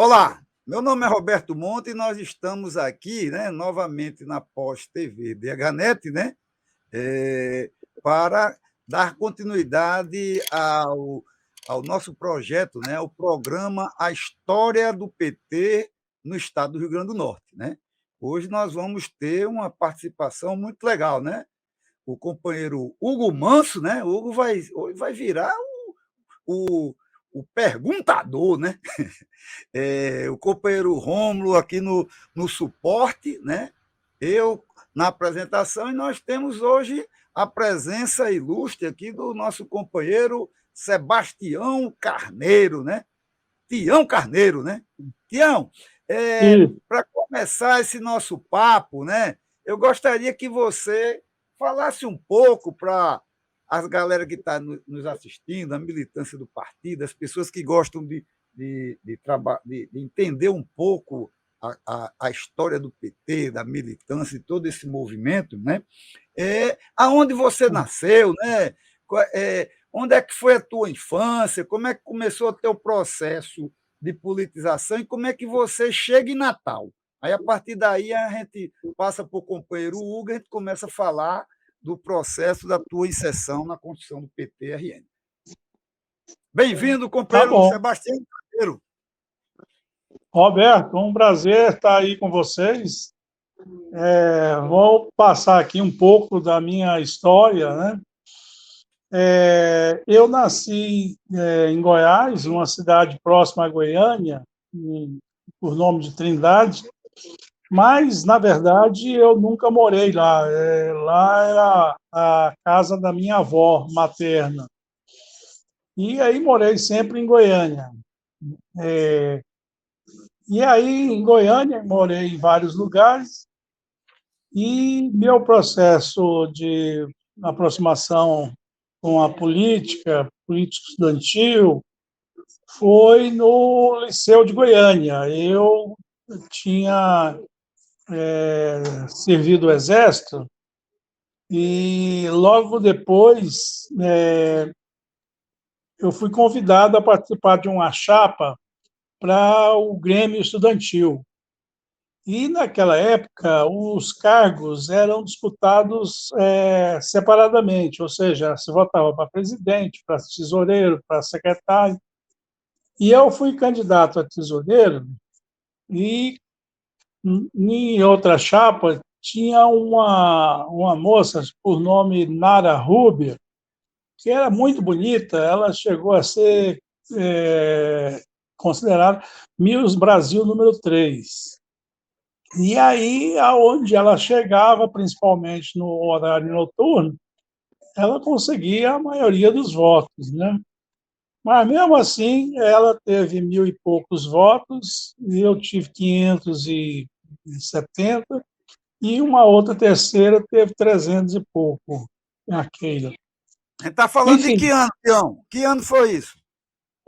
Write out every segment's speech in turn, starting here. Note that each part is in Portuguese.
Olá, meu nome é Roberto Monte e nós estamos aqui, né, novamente na Pós-TV DHNet, né, para dar continuidade ao nosso projeto, né, o programa A História do PT no Estado do Rio Grande do Norte, né. Hoje nós vamos ter uma participação muito legal, né. O companheiro Hugo Manso, né, o Hugo vai virar o o perguntador, né. O companheiro Rômulo aqui no suporte, né? Eu na apresentação, e nós temos hoje a presença ilustre aqui do nosso companheiro Sebastião Carneiro, né? Tião Carneiro, né? Tião, Sim. para começar esse nosso papo, né? Eu gostaria que você falasse um pouco para as galera que está nos assistindo, a militância do partido, as pessoas que gostam de entender um pouco a história do PT, da militância e todo esse movimento, né? Aonde você nasceu, né? Onde é que foi a tua infância? Como é que começou o teu processo de politização e como é que você chega em Natal? Aí, a partir daí, a gente passa para o companheiro Hugo, a gente começa a falar do processo da tua inserção na construção do PT-RN. Bem-vindo, Tá companheiro bom. Sebastião Carneiro. Roberto, um prazer estar aí com vocês. Vou passar aqui um pouco da minha história, né? Eu nasci em Goiás, uma cidade próxima a Goiânia, por nome de Trindade, mas, na verdade, eu nunca morei lá. Lá era a casa da minha avó materna. E aí morei sempre em Goiânia. E aí, em Goiânia, morei em vários lugares, e meu processo de aproximação com a política estudantil, foi no Liceu de Goiânia. Eu tinha servido o Exército, e logo depois eu fui convidado a participar de uma chapa para o Grêmio Estudantil. E, naquela época, os cargos eram disputados separadamente, ou seja, se votava para presidente, para tesoureiro, para secretário. E eu fui candidato a tesoureiro, e em outra chapa tinha uma moça por nome Nara Rubia, que era muito bonita. Ela chegou a ser considerada Miss Brasil número 3. E aí, aonde ela chegava, principalmente no horário noturno, ela conseguia a maioria dos votos, né? Mas, mesmo assim, ela teve 1.000 e poucos votos, e eu tive 570, e uma outra terceira teve 300 e pouco, a Keila. A gente está falando de que Enfim, ano, Tião? Que ano foi isso?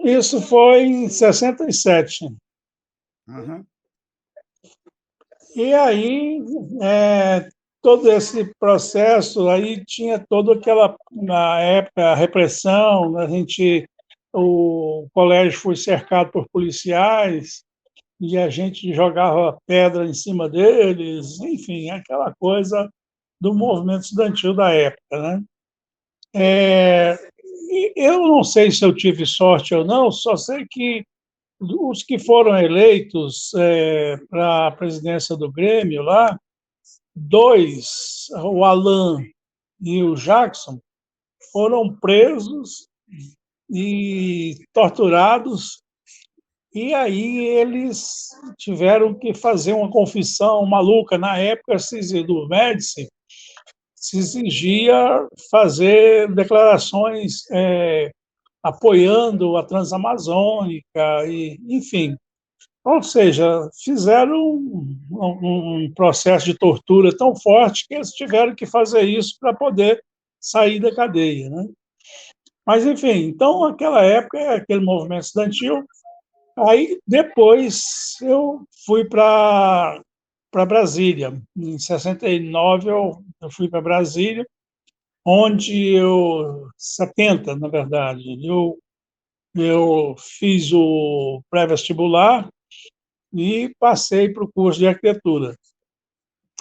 isso foi em 67. Uhum. E aí, todo esse processo aí tinha toda aquela, na época, a repressão, o colégio foi cercado por policiais e a gente jogava pedra em cima deles, enfim, aquela coisa do movimento estudantil da época, né? E eu não sei se eu tive sorte ou não, só sei que os que foram eleitos para a presidência do Grêmio lá, dois, o Alan e o Jackson, foram presos e torturados, e aí eles tiveram que fazer uma confissão maluca. Na época, do Médici, se exigia fazer declarações apoiando a Transamazônica, e, enfim. Ou seja, fizeram um processo de tortura tão forte que eles tiveram que fazer isso para poder sair da cadeia, né? Mas, enfim, então, naquela época, aquele movimento estudantil. Aí, depois, eu fui para Brasília. Em 69, eu fui para Brasília, onde 70, na verdade, eu fiz o pré-vestibular, e passei para o curso de arquitetura.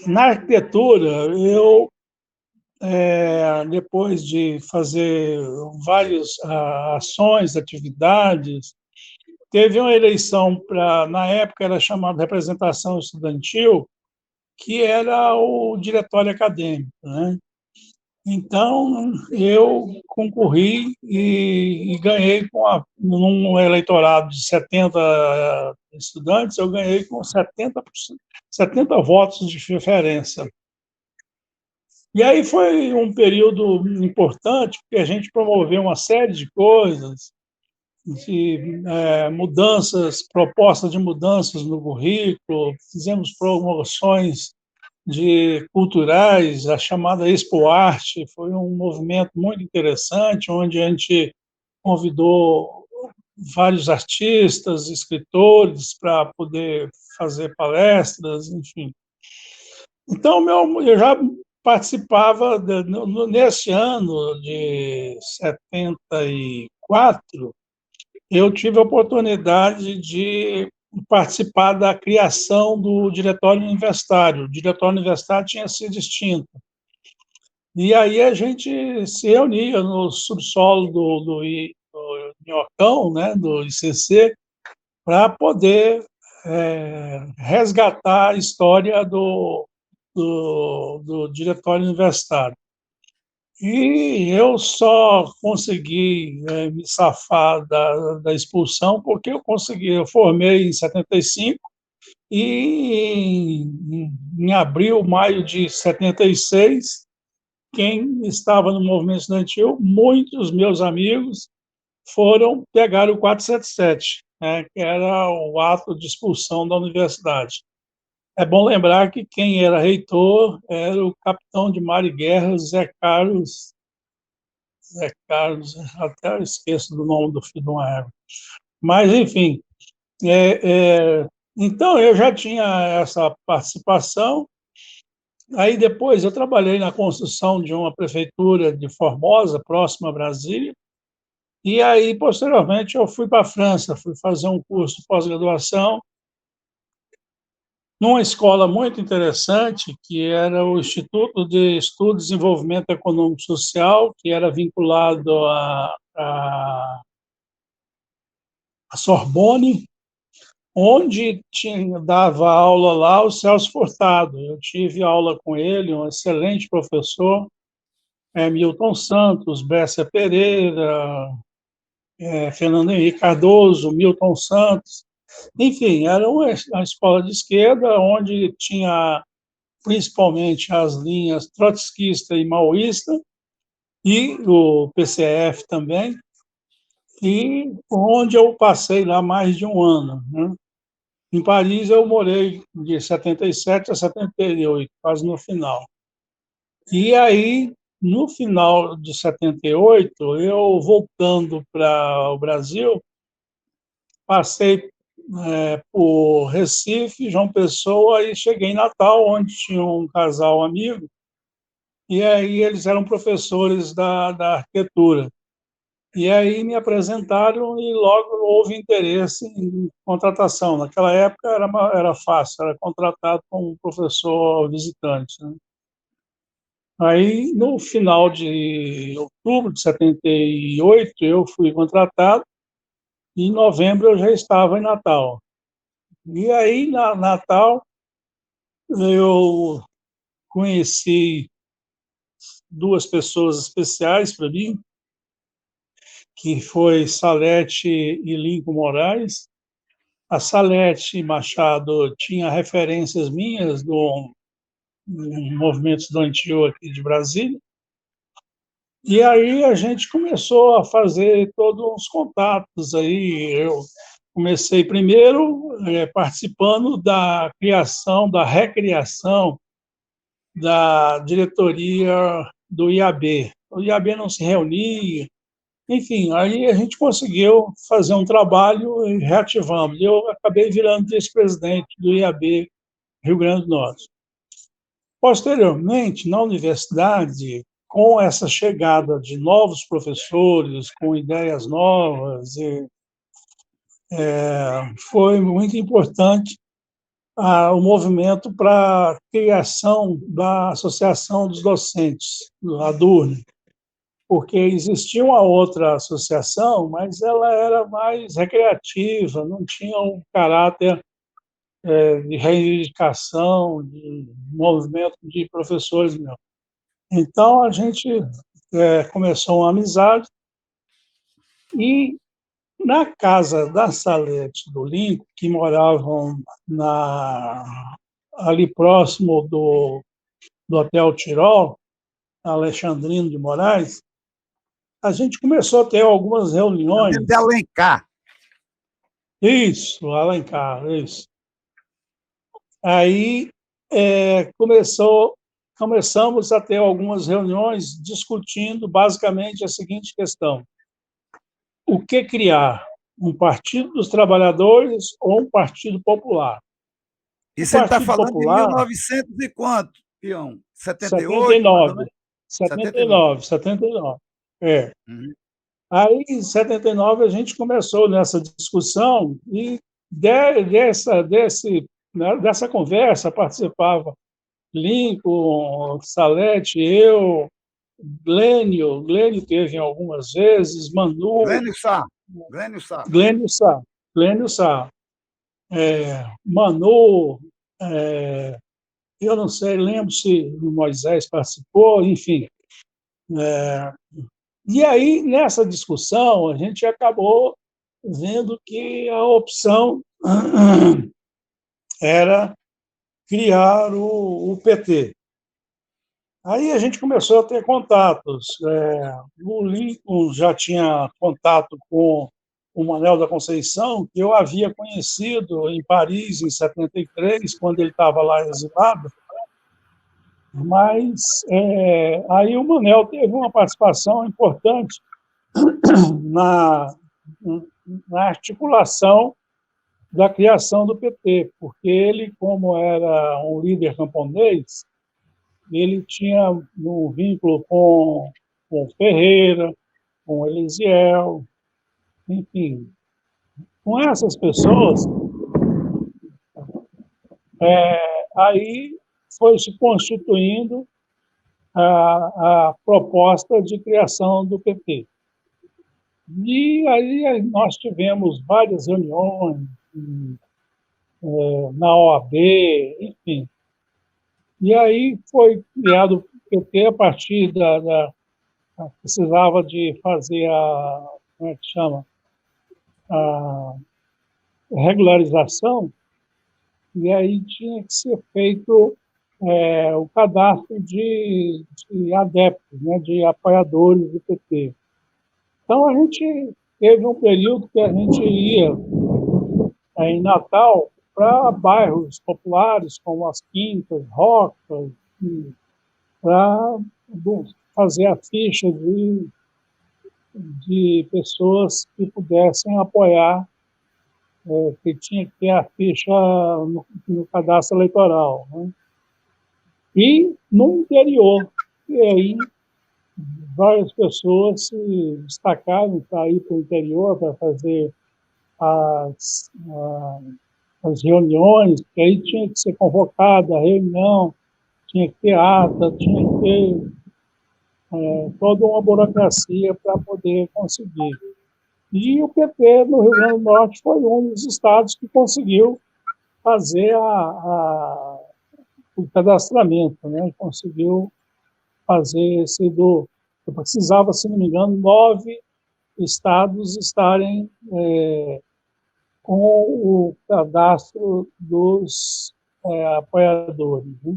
Na arquitetura, eu, depois de fazer várias ações, atividades, teve uma eleição para, na época era chamada representação estudantil, que era o diretório acadêmico, né? Então, eu concorri e ganhei num eleitorado de 70 estudantes, eu ganhei com 70 votos de diferença. E aí foi um período importante, porque a gente promoveu uma série de coisas, de mudanças, propostas de mudanças no currículo, fizemos promoções de culturais, a chamada Expo Arte, foi um movimento muito interessante, onde a gente convidou vários artistas, escritores, para poder fazer palestras, enfim. Então, eu já participava, nesse ano de 74, eu tive a oportunidade de participar da criação do Diretório Universitário. O Diretório Universitário tinha sido extinto. E aí a gente se reunia no subsolo do Minhocão, né, do ICC, para poder resgatar a história do Diretório Universitário. E eu só consegui me safar da expulsão porque eu formei em 75 e em abril, maio de 76, quem estava no movimento estudantil, muitos meus amigos pegaram o 477, né, que era o ato de expulsão da universidade. É bom lembrar que quem era reitor era o capitão de mar e guerra Zé Carlos, até eu esqueço do nome do filho de uma égua. Mas, enfim, então eu já tinha essa participação. Aí depois eu trabalhei na construção de uma prefeitura de Formosa, próxima a Brasília, e aí, posteriormente, eu fui para a França, fui fazer um curso de pós-graduação numa escola muito interessante, que era o Instituto de Estudo e Desenvolvimento Econômico e Social, que era vinculado à Sorbonne, onde dava aula lá o Celso Furtado. Eu tive aula com ele, um excelente professor, Milton Santos, Bércia Pereira, Fernando Henrique Cardoso, Milton Santos. Enfim, era uma escola de esquerda, onde tinha principalmente as linhas trotskista e maoísta, e o PCF também, e onde eu passei lá mais de um ano, né? Em Paris eu morei de 77 a 78, quase no final. E aí, no final de 78, eu voltando para o Brasil, passei por Recife, João Pessoa, e cheguei em Natal, onde tinha um casal amigo, e aí eles eram professores da arquitetura. E aí me apresentaram e logo houve interesse em contratação. Naquela época era fácil, era contratado como professor visitante, né? Aí, no final de outubro de 78, eu fui contratado, e em novembro eu já estava em Natal. E aí, na Natal, eu conheci duas pessoas especiais para mim, que foi Salete e Lincoln Moraes. A Salete Machado tinha referências minhas do movimento estudantil aqui de Brasília, e aí a gente começou a fazer todos uns contatos aí. Eu comecei primeiro participando da recriação da diretoria do IAB. O IAB não se reunia, enfim, aí a gente conseguiu fazer um trabalho e reativamos. Eu acabei virando vice-presidente do IAB Rio Grande do Norte. Posteriormente, na universidade, com essa chegada de novos professores, com ideias novas, foi muito importante o movimento para a criação da Associação dos Docentes, a DURN, porque existia uma outra associação, mas ela era mais recreativa, não tinha um caráter de reivindicação, de movimento de professores mesmo. Então, a gente começou uma amizade e, na casa da Salete do Lincoln, que moravam ali próximo do Hotel Tirol, Alexandrino de Moraes, a gente começou a ter algumas reuniões. De Alencar. Isso, Alencar, isso. Aí começamos a ter algumas reuniões discutindo basicamente a seguinte questão: o que criar? Um partido dos trabalhadores ou um partido popular? E O você está Partido falando de Popular, 1900 e quanto, Pião? 78, mais ou 79, menos? 79. 79, 79. É. Uhum. Aí, em 79, a gente começou nessa discussão e dessa conversa participavam Lincoln, Salete, eu, Glênio teve algumas vezes, Manu, Glênio Sá. Glênio Sá. Glênio Sá, Manu, eu não sei, lembro se o Moisés participou, enfim. E aí, nessa discussão, a gente acabou vendo que a opção era criar o PT. Aí a gente começou a ter contatos. O Lincoln já tinha contato com o Manuel da Conceição, que eu havia conhecido em Paris, em 73, quando ele estava lá exilado. Mas aí o Manuel teve uma participação importante na articulação da criação do PT, porque ele, como era um líder camponês, ele tinha um vínculo com Ferreira, com Elisiel, enfim. Com essas pessoas, aí foi se constituindo a proposta de criação do PT. E aí nós tivemos várias reuniões na OAB, enfim. E aí foi criado o PT a partir precisava de fazer como é que chama? A regularização, e aí tinha que ser feito o cadastro de adeptos, né, de apoiadores do PT. Então, a gente teve um período que a gente ia em Natal para bairros populares, como as Quintas, Rocas, para fazer a ficha de pessoas que pudessem apoiar, que tinha que ter a ficha no cadastro eleitoral. Né? E no interior, e aí várias pessoas se destacaram para ir para o interior para fazer as reuniões, que aí tinha que ser convocada a reunião, tinha que ter ata, tinha que ter toda uma burocracia para poder conseguir. E o PT no Rio Grande do Norte foi um dos estados que conseguiu fazer o cadastramento, né? Conseguiu fazer esse eu precisava, se não me engano, 9 estados estarem com o cadastro dos apoiadores. Né?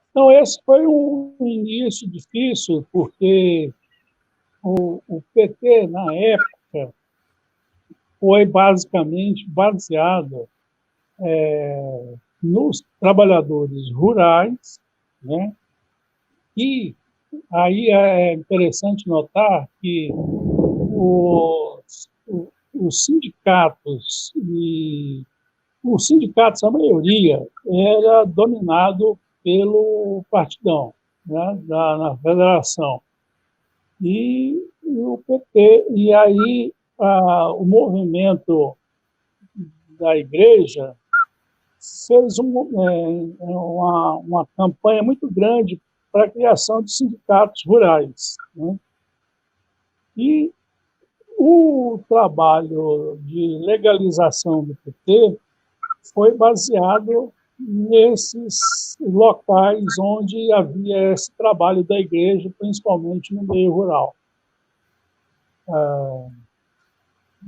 Então, esse foi um início difícil, porque o PT, na época, foi basicamente baseado nos trabalhadores rurais, né? E aí é interessante notar que os sindicatos, a maioria, era dominado pelo Partidão, né, na federação. E o PT, e aí o movimento da igreja fez uma campanha muito grande para a criação de sindicatos rurais, né? E o trabalho de legalização do PT foi baseado nesses locais onde havia esse trabalho da igreja, principalmente no meio rural.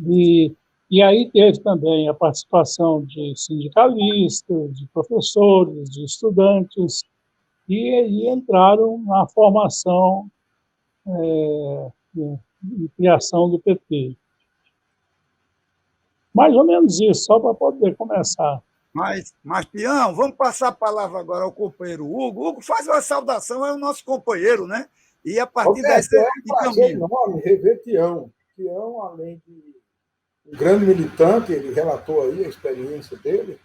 E, e aí teve também a participação de sindicalistas, de professores, de estudantes, e entraram na formação e criação do PT. Mais ou menos isso, só para poder começar. Mas, Pião, vamos passar a palavra agora ao companheiro Hugo. Hugo, faz uma saudação, é o nosso companheiro, né? E a partir daí Roberto, você é um prazer encaminha. enorme rever Tião. Tião, além de um grande militante, ele relatou aí a experiência dele,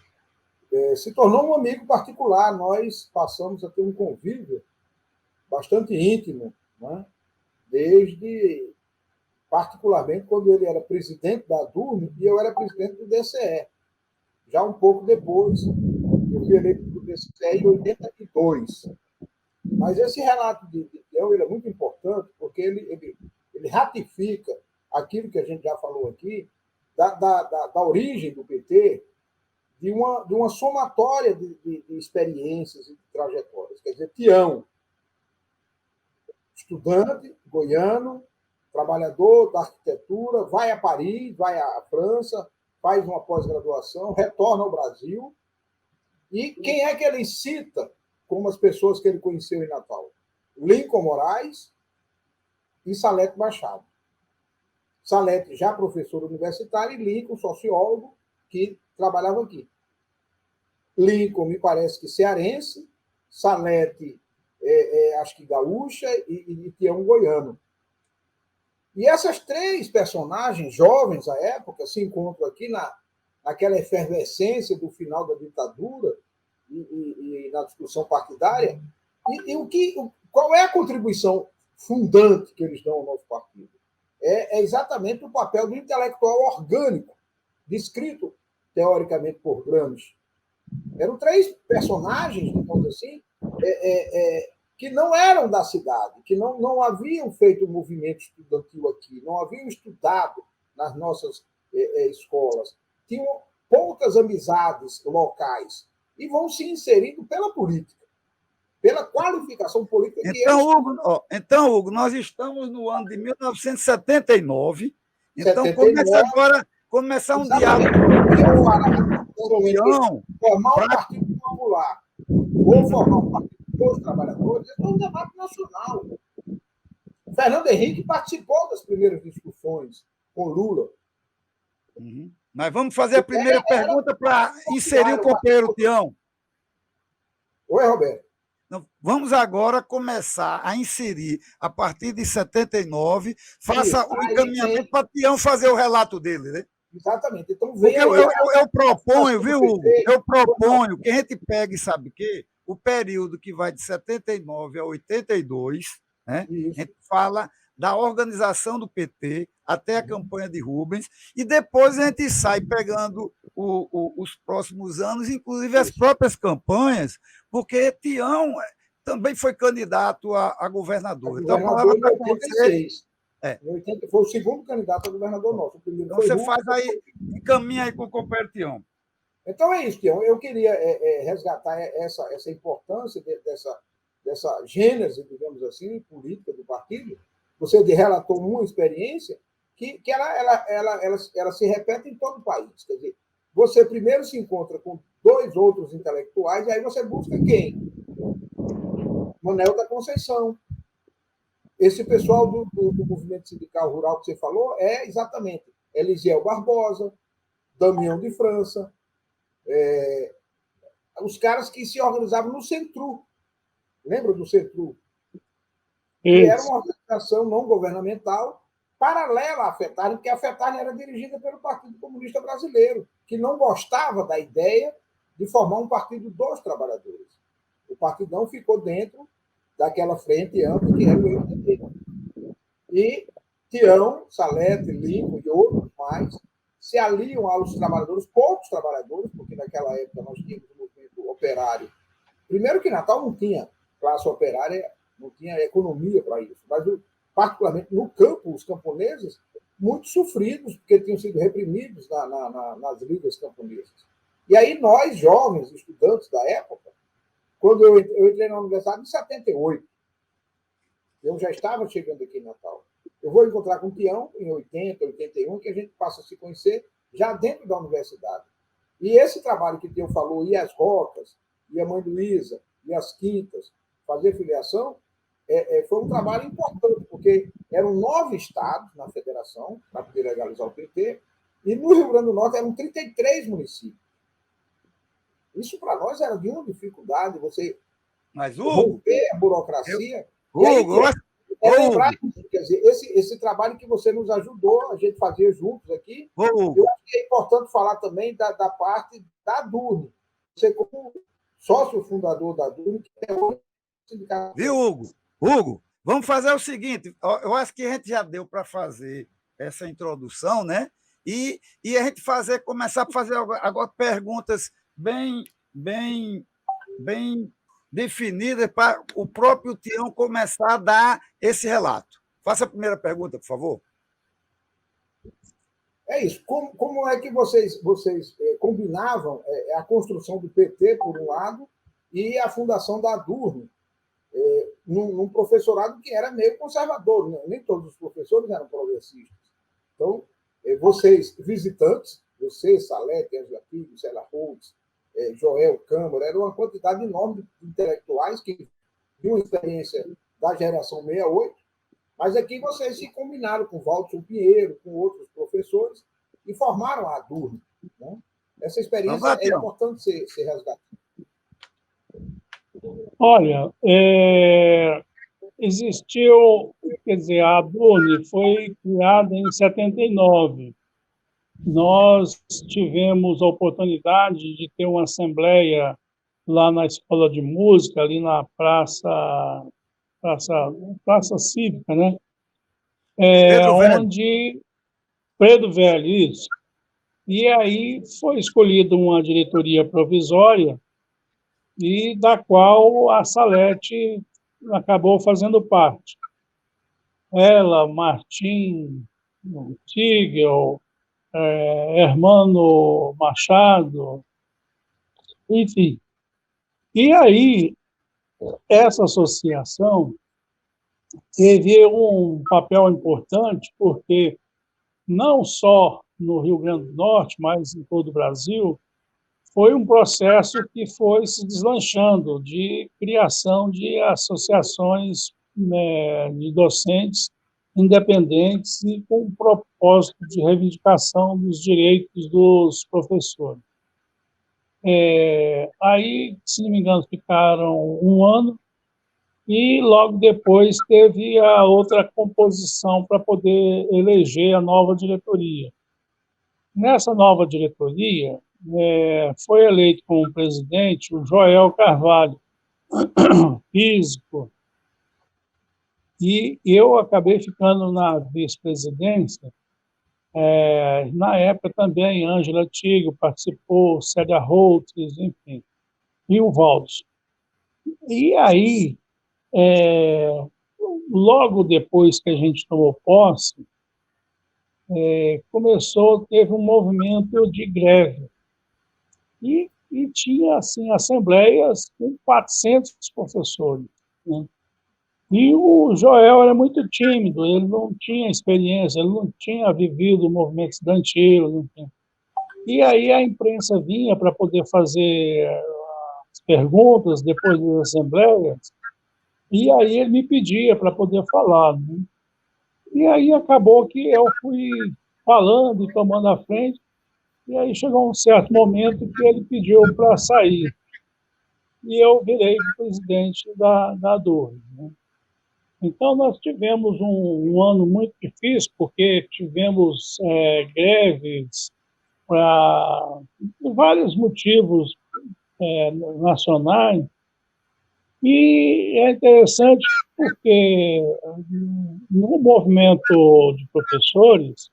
se tornou um amigo particular. Nós passamos a ter um convívio bastante íntimo, né? Desde, particularmente, quando ele era presidente da DURM e eu era presidente do DCE. Já um pouco depois, eu fui eleito para o DCE em 82. Mas esse relato de Tião ele é muito importante, porque ele ratifica aquilo que a gente já falou aqui, da origem do PT, de uma somatória de experiências e de trajetórias. Quer dizer, Tião, estudante, goiano, trabalhador da arquitetura, vai a Paris, vai à França, faz uma pós-graduação, retorna ao Brasil. E quem é que ele cita como as pessoas que ele conheceu em Natal? Lincoln Moraes e Salete Machado. Salete, já professor universitário, e Lincoln, sociólogo, que trabalhava aqui. Lincoln, me parece que cearense, Salete, acho que gaúcha, e Tião goiano. E essas três personagens jovens à época se encontram aqui naquela efervescência do final da ditadura e na discussão partidária. Qual é a contribuição fundante que eles dão ao nosso partido? É exatamente o papel do intelectual orgânico, descrito teoricamente por Gramsci. Eram três personagens, digamos assim, que não eram da cidade, que não haviam feito movimento estudantil aqui, não haviam estudado nas nossas escolas, tinham poucas amizades locais e vão se inserindo pela política, pela qualificação política que então, Hugo, nós estamos no ano de 1979, então começa agora começar um diálogo formar um partido popular ou formar um partido dos trabalhadores, é um debate nacional. Fernando Henrique participou das primeiras discussões com Lula. Mas vamos fazer a primeira pergunta para inserir o companheiro Tião. Oi, Roberto. Vamos agora começar a inserir, a partir de 79, faça o encaminhamento para Tião fazer o relato dele, né? Exatamente. Então, eu proponho, viu, Hugo? Eu proponho que a gente pegue, sabe o quê? O período que vai de 79 a 82, né? A gente fala da organização do PT até a campanha de Rubens, e depois a gente sai pegando os próximos anos, inclusive as próprias campanhas, porque Tião também foi candidato a governador. Então, a palavra em 86. Foi o segundo candidato a governador nosso. Então você faz aí, encaminha aí com o companheiro Tião. Então é isso, Tião. Eu queria resgatar essa importância dessa gênese, digamos assim, política do partido. Você relatou uma experiência que ela se repete em todo o país. Quer dizer, você primeiro se encontra com dois outros intelectuais, e aí você busca quem? Manuel da Conceição. Esse pessoal do movimento sindical rural que você falou é exatamente Elisiel Barbosa, Damião de França, os caras que se organizavam no Centru. Lembra do Centru? Que era uma organização não governamental paralela à FETARN, porque a FETARN era dirigida pelo Partido Comunista Brasileiro, que não gostava da ideia de formar um partido dos trabalhadores. O partidão ficou dentro daquela frente ampla que era o MDB. E Tião, Salete, Lincoln e outros mais se aliam aos trabalhadores, poucos trabalhadores, porque naquela época nós tínhamos um movimento operário. Primeiro que Natal não tinha classe operária, não tinha economia para isso, mas particularmente no campo, os camponeses, muito sofridos, porque tinham sido reprimidos nas ligas camponesas. E aí nós, jovens, estudantes da época, quando eu entrei na universidade em 78, eu já estava chegando aqui em Natal. Eu vou encontrar com o Tião em 80, 81, que a gente passa a se conhecer já dentro da universidade. E esse trabalho que o Tião falou, e as rocas, e a Mãe Luísa, e as quintas, fazer filiação, foi um trabalho importante, porque eram 9 estados na federação, para poder legalizar o PT, e no Rio Grande do Norte eram 33 municípios. Isso para nós era de uma dificuldade, você romper a burocracia. Hugo, quer dizer, esse trabalho que você nos ajudou, a gente fazia juntos aqui, eu acho que é importante falar também da parte da DURN. Você, como sócio fundador da DURN, que é o sindicato. Viu, Hugo? Hugo, vamos fazer o seguinte, eu acho que a gente já deu para fazer essa introdução, né? E a gente começar a fazer agora perguntas bem definidas para o próprio Tião começar a dar esse relato. Faça a primeira pergunta, por favor. É isso. Como é que vocês combinavam a construção do PT, por um lado, e a fundação da DURN, num professorado que era meio conservador, né? Nem todos os professores eram progressistas. Então, vocês, visitantes, você, Salete, Angela Pires, Célia Holtz, Joel Câmara, era uma quantidade enorme de intelectuais que tinham experiência da geração 68, mas aqui vocês se combinaram com Walter Pinheiro, com outros professores, e formaram a DURN. Né? Essa experiência é importante ser resgatada. Olha, existiu, quer dizer, a DURN foi criada em 79. Nós tivemos a oportunidade de ter uma assembleia lá na Escola de Música, ali na Praça Cívica, né? Onde Pedro Velho, isso. E aí foi escolhida uma diretoria provisória e da qual a Salete acabou fazendo parte. Ela, Martim, Tigel, Hermano Machado, enfim. E aí, essa associação teve um papel importante, porque não só no Rio Grande do Norte, mas em todo o Brasil, foi um processo que foi se deslanchando de criação de associações, né, de docentes independentes e com um propósito de reivindicação dos direitos dos professores. Aí, se não me engano, ficaram um ano e logo depois teve a outra composição para poder eleger a nova diretoria. Nessa nova diretoria, foi eleito como presidente o Joel Carvalho, físico, e eu acabei ficando na vice-presidência. Na época também, Ângela Tigo participou, Célia Holtz, enfim, e o Valdes. E aí, logo depois que a gente tomou posse, teve um movimento de greve. E tinha, assim, assembleias com 400 professores, né? E o Joel era muito tímido, ele não tinha experiência, ele não tinha vivido o movimento estudantil, enfim. E aí a imprensa vinha para poder fazer as perguntas depois das assembleias, e aí ele me pedia para poder falar, né? E aí acabou que eu fui falando e tomando a frente, e aí chegou um certo momento que ele pediu para sair. E eu virei presidente da DURN, né? Então, nós tivemos um ano muito difícil, porque tivemos greves por vários motivos nacionais. E é interessante porque no movimento de professores,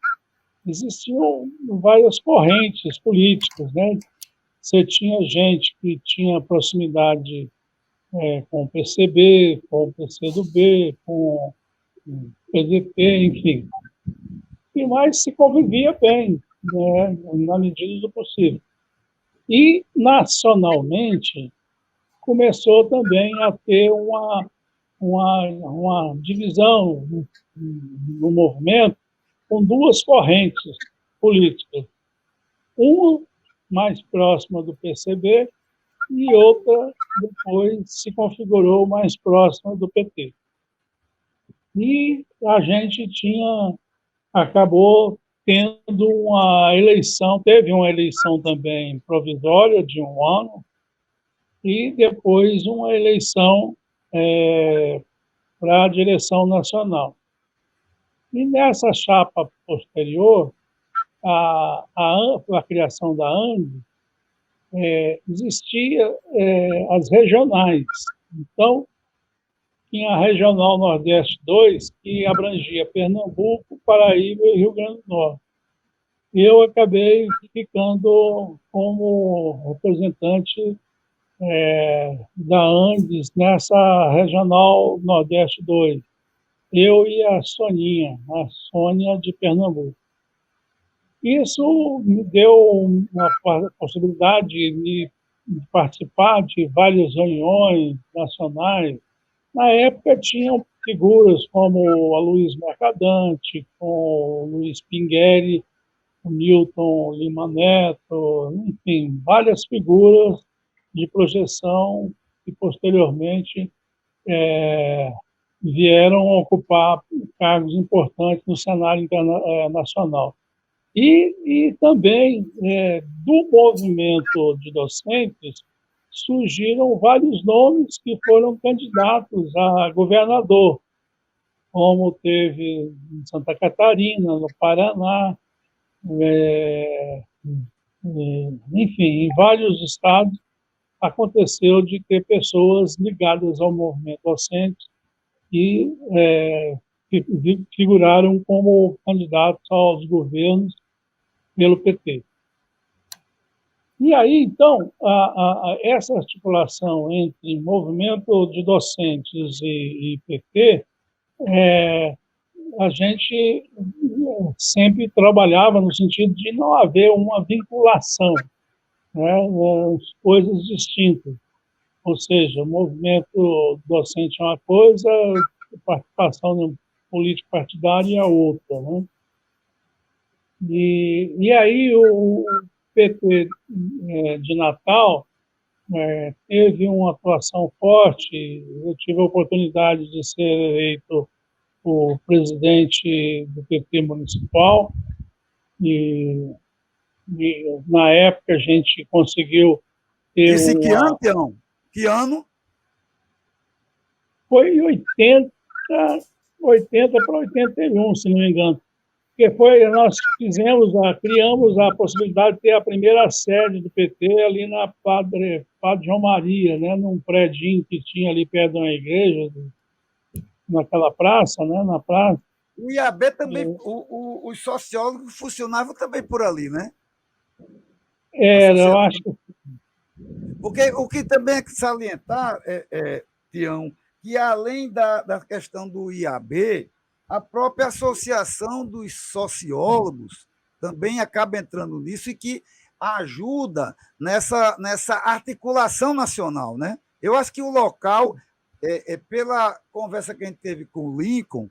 existiam várias correntes políticas, né? Você tinha gente que tinha proximidade com o PCB, com o PCdoB, com o PDT, enfim. E mais se convivia bem, né, na medida do possível. E, nacionalmente, começou também a ter uma divisão no movimento com duas correntes políticas. Uma mais próxima do PCB e outra depois se configurou mais próxima do PT. E a gente acabou tendo uma eleição, teve uma eleição também provisória de 1 ano, e depois uma eleição para a direção nacional. E nessa chapa posterior, a criação da ANDE, existia as regionais. Então, tinha a Regional Nordeste 2, que abrangia Pernambuco, Paraíba e Rio Grande do Norte. Eu acabei ficando como representante da Andes nessa Regional Nordeste 2. Eu e a Sônia de Pernambuco. Isso me deu uma possibilidade de participar de várias reuniões nacionais. Na época, tinham figuras como a Luiz Mercadante, com o Luiz Pingueri, o Milton Lima Neto, enfim, várias figuras de projeção que, posteriormente, vieram ocupar cargos importantes no cenário nacional. E também, do movimento de docentes, surgiram vários nomes que foram candidatos a governador, como teve em Santa Catarina, no Paraná, enfim, em vários estados aconteceu de ter pessoas ligadas ao movimento docente e figuraram como candidatos aos governos pelo PT. E aí, então, essa articulação entre movimento de docentes e PT, a gente sempre trabalhava no sentido de não haver uma vinculação, né, coisas distintas. Ou seja, o movimento docente é uma coisa, a participação no político partidário é outra, né? E aí o PT de Natal teve uma atuação forte. Eu tive a oportunidade de ser eleito o presidente do PT municipal e na época a gente conseguiu ter Esse que ano, Tião? Que ano? Foi em 80 para 81, se não me engano. Porque nós criamos a possibilidade de ter a primeira sede do PT ali na Padre João Maria, né, num prédio que tinha ali perto de uma igreja, naquela praça, né, na praça. O IAB também, os sociólogos funcionavam também por ali, né? Eu acho. Porque o que também é que salientar, Tião, que além da questão do IAB, a própria Associação dos Sociólogos também acaba entrando nisso e que ajuda nessa articulação nacional, né? Eu acho que o local, pela conversa que a gente teve com o Lincoln,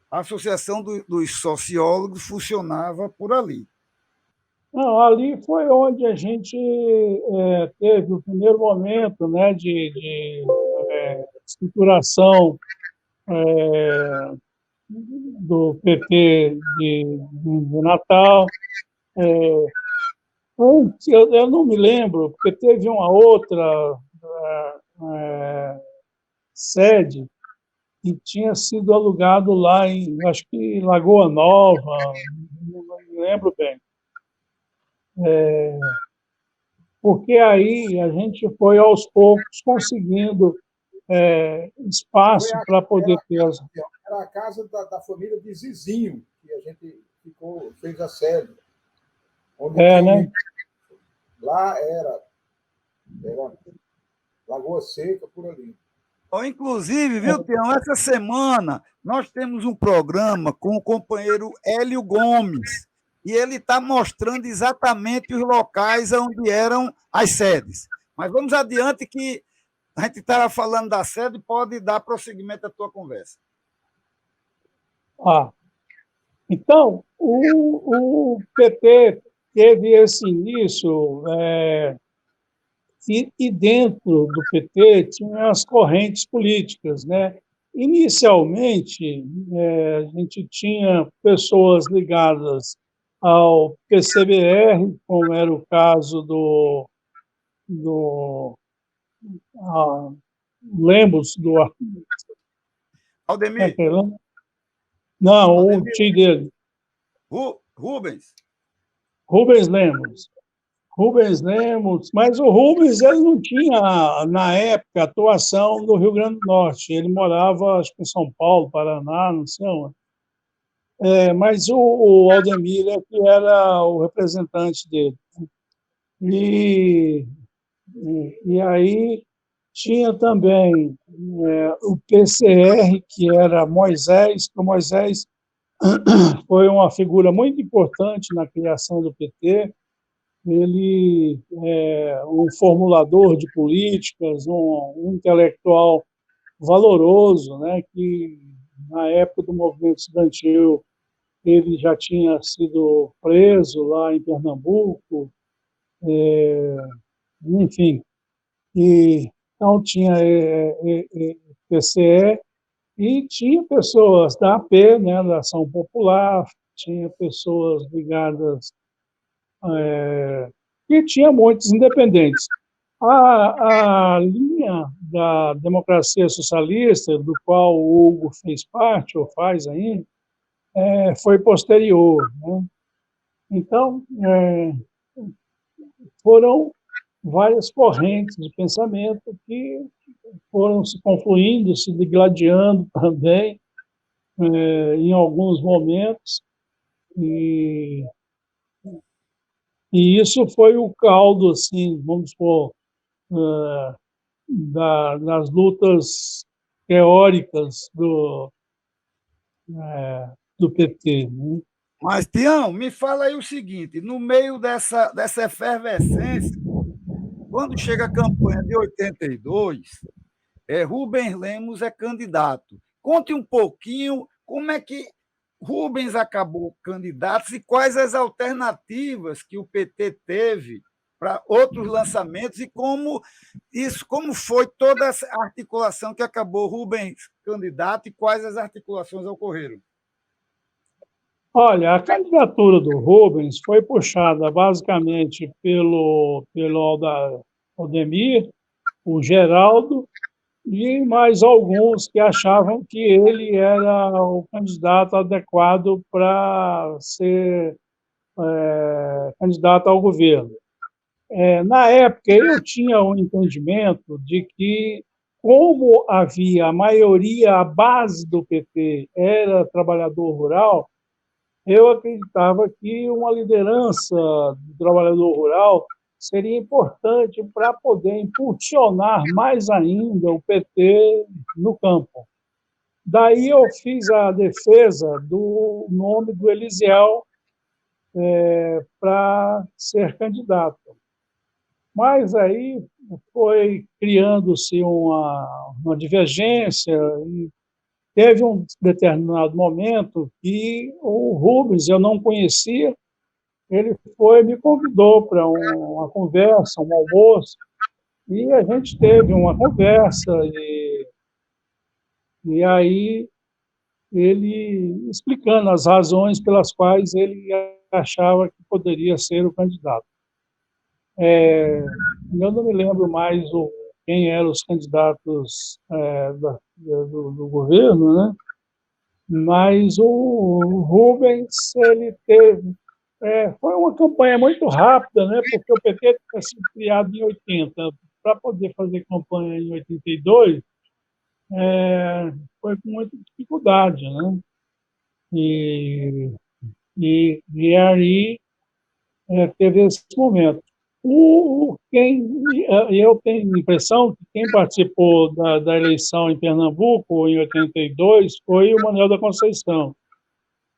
a Associação dos Sociólogos funcionava por ali. Não, ali foi onde a gente teve o primeiro momento, né, de estruturação do PT de Natal. Eu não me lembro, porque teve uma outra sede que tinha sido alugado lá em, acho que Lagoa Nova, não me lembro bem. Porque aí a gente foi aos poucos conseguindo espaço para poder ter as... era a casa da família de Zizinho, que a gente fez a sede. Onde né? Lá era Lagoa Seca, por ali. Inclusive, viu, Tião, essa semana nós temos um programa com o companheiro Hélio Gomes, e ele está mostrando exatamente os locais onde eram as sedes. Mas vamos adiante que a gente estava falando da sede, pode dar prosseguimento à tua conversa. Então, o PT teve esse início, e dentro do PT tinha as correntes políticas, né? Inicialmente, a gente tinha pessoas ligadas ao PCBR, como era o caso do Lemos, Aldemir. Não, Aldemir. o tio dele. Rubens. Rubens Lemos. Rubens Lemos, mas o Rubens ele não tinha, na época, atuação no Rio Grande do Norte. Ele morava, acho que em São Paulo, Paraná, não sei onde. Mas o Aldemir é que era o representante dele. E aí tinha também o PCR, que era Moisés, que o Moisés foi uma figura muito importante na criação do PT. Ele é um formulador de políticas, um intelectual valoroso, né, que na época do movimento estudantil ele já tinha sido preso lá em Pernambuco, enfim. E então tinha PCE e tinha pessoas da AP, né, da Ação Popular, tinha pessoas ligadas e tinha muitos independentes. A linha da democracia socialista, do qual o Hugo fez parte, ou faz ainda, foi posterior, né? Então, foram várias correntes de pensamento que foram se confluindo, se digladiando também, em alguns momentos, e isso foi o caldo, assim, vamos supor, das lutas teóricas do PT. Né? Mas, Tião, me fala aí o seguinte: no meio dessa efervescência, quando chega a campanha de 82, Rubens Lemos é candidato. Conte um pouquinho como é que Rubens acabou candidato e quais as alternativas que o PT teve para outros lançamentos e como foi toda essa articulação que acabou Rubens candidato e quais as articulações ocorreram. Olha, a candidatura do Rubens foi puxada basicamente pelo Aldemir, o Geraldo e mais alguns que achavam que ele era o candidato adequado para ser candidato ao governo. Na época, eu tinha um entendimento de que, como havia a maioria, a base do PT era trabalhador rural, eu acreditava que uma liderança do trabalhador rural seria importante para poder impulsionar mais ainda o PT no campo. Daí eu fiz a defesa do nome do Elisiel para ser candidato. Mas aí foi criando-se uma divergência e teve um determinado momento que o Rubens, eu não conhecia, ele me convidou para uma conversa, um almoço, e a gente teve uma conversa, e aí ele explicando as razões pelas quais ele achava que poderia ser o candidato. Eu não me lembro mais quem eram os candidatos do governo, né? Mas o Rubens, ele teve... foi uma campanha muito rápida, né? Porque o PT tinha sido criado em 80. Para poder fazer campanha em 82, foi com muita dificuldade, né? E, e aí teve esse momento. Eu tenho a impressão que quem participou da eleição em Pernambuco, em 82, foi o Manuel da Conceição.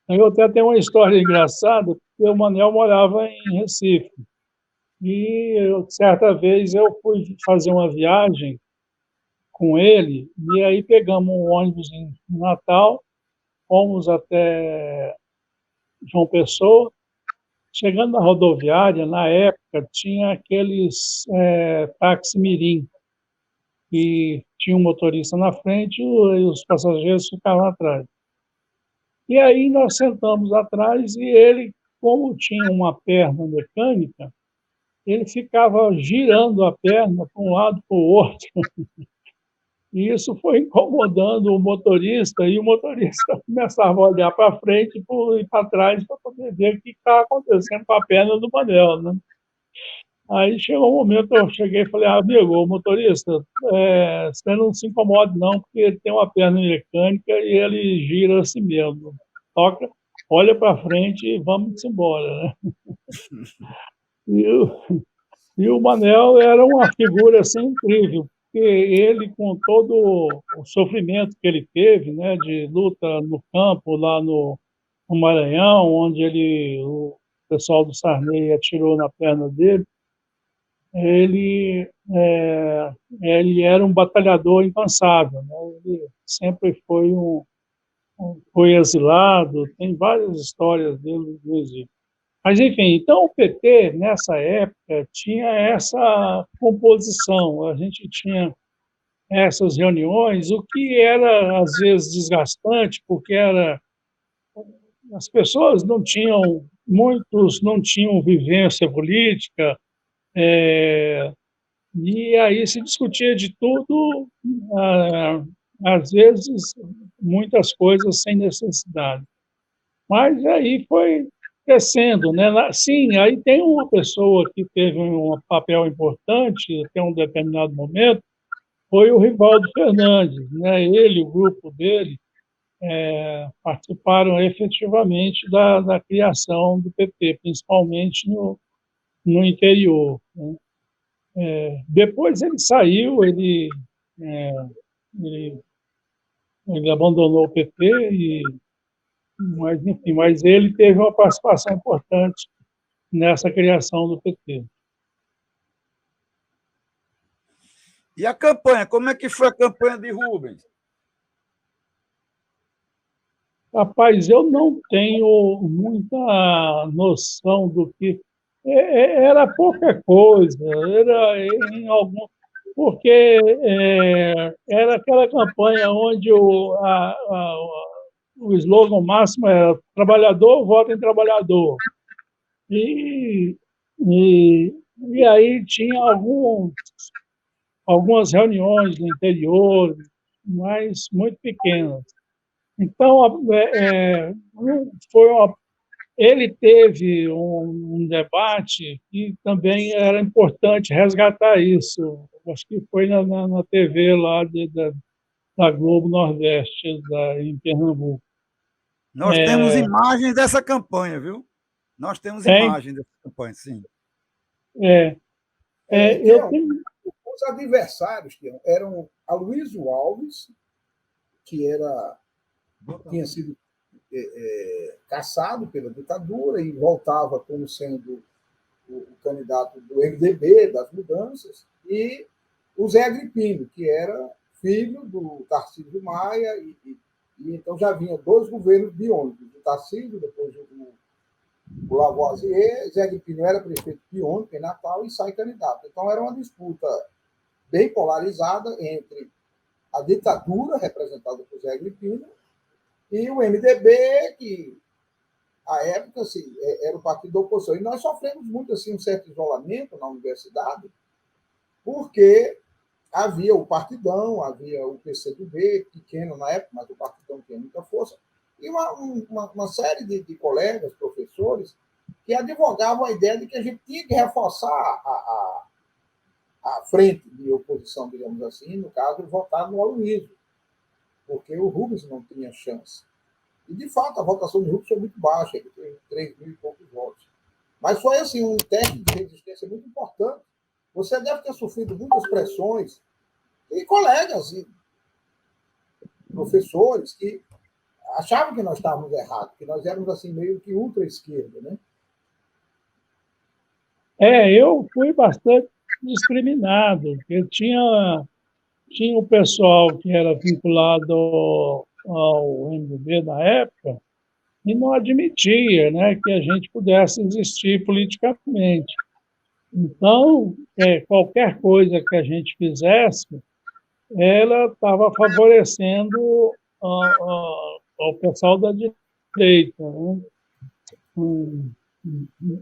Eu até tenho uma história engraçada, porque o Manuel morava em Recife. E certa vez eu fui fazer uma viagem com ele, e aí pegamos um ônibus em Natal, fomos até João Pessoa. Chegando na rodoviária, na época, tinha aqueles táxi mirim, que tinha um motorista na frente e os passageiros ficavam atrás. E aí nós sentamos atrás e ele, como tinha uma perna mecânica, ele ficava girando a perna para um lado para o outro. E isso foi incomodando o motorista, e o motorista começava a olhar para frente e para trás para poder ver o que estava acontecendo com a perna do Manel, né? Aí chegou um momento, eu cheguei e falei, amigo, o motorista, você não se incomode não, porque ele tem uma perna mecânica e ele gira assim mesmo. Toca, olha para frente e vamos embora, né? E o Manel era uma figura assim, incrível, porque ele, com todo o sofrimento que ele teve, né, de luta no campo, lá no Maranhão, onde o pessoal do Sarney atirou na perna dele, ele, ele era um batalhador incansável, né? Ele sempre foi exilado, tem várias histórias dele no exílio. Mas, enfim, então o PT, nessa época, tinha essa composição, a gente tinha essas reuniões, o que era, às vezes, desgastante, porque as pessoas não tinham, muitos não tinham vivência política, e aí se discutia de tudo, às vezes, muitas coisas sem necessidade. Mas aí foi crescendo, né? Sim, aí tem uma pessoa que teve um papel importante até um determinado momento, foi o Rivaldo Fernandes, né? Ele, o grupo dele, participaram efetivamente da criação do PT, principalmente no interior, né? Depois ele saiu, é, ele, ele abandonou o PT, mas, enfim, mas ele teve uma participação importante nessa criação do PT. E a campanha, como é que foi a campanha de Rubens? Rapaz, eu não tenho muita noção do que. Era pouca coisa, era em algum. Porque era aquela campanha onde o slogan máximo era trabalhador, vota em trabalhador. E, e, e aí tinha algumas reuniões no interior, mas muito pequenas. Então, ele teve um debate e também era importante resgatar isso. Acho que foi na TV lá da Globo Nordeste, em Pernambuco. Nós temos imagens dessa campanha, viu? Nós temos Tem? imagens dessa campanha, sim. Eu tenho... Os adversários eram Aloysio Alves, que tinha sido caçado pela ditadura e voltava como sendo o candidato do MDB, das mudanças, e o Zé Agripino, que era filho do Tarcísio Maia, e então já vinha dois governos biônicos, o Tarcísio, depois o Lavoisier. Zé Agripino era prefeito biônico em Natal e sai candidato. Então era uma disputa bem polarizada entre a ditadura, representada por Zé Agripino, e o MDB, que, à época, assim, era o partido da oposição. E nós sofremos muito assim, um certo isolamento na universidade, porque havia o Partidão, havia o PCdoB, pequeno na época, mas o Partidão tinha muita força, e uma série de colegas, professores, que advogavam a ideia de que a gente tinha que reforçar a frente de oposição, digamos assim, no caso, votar no Aloysio. porque o Rubens não tinha chance. E, de fato, a votação de Rubens foi muito baixa, ele teve 3 mil e poucos votos. Mas foi assim, um teste de resistência muito importante. Você deve ter sofrido muitas pressões, e colegas, e professores, que achavam que nós estávamos errados, que nós éramos assim meio que ultra-esquerda, né? Eu fui bastante discriminado. Eu tinha o pessoal que era vinculado ao MDB na época e não admitia, né, que a gente pudesse existir politicamente. Então, qualquer coisa que a gente fizesse, ela estava favorecendo ao pessoal da direita, né?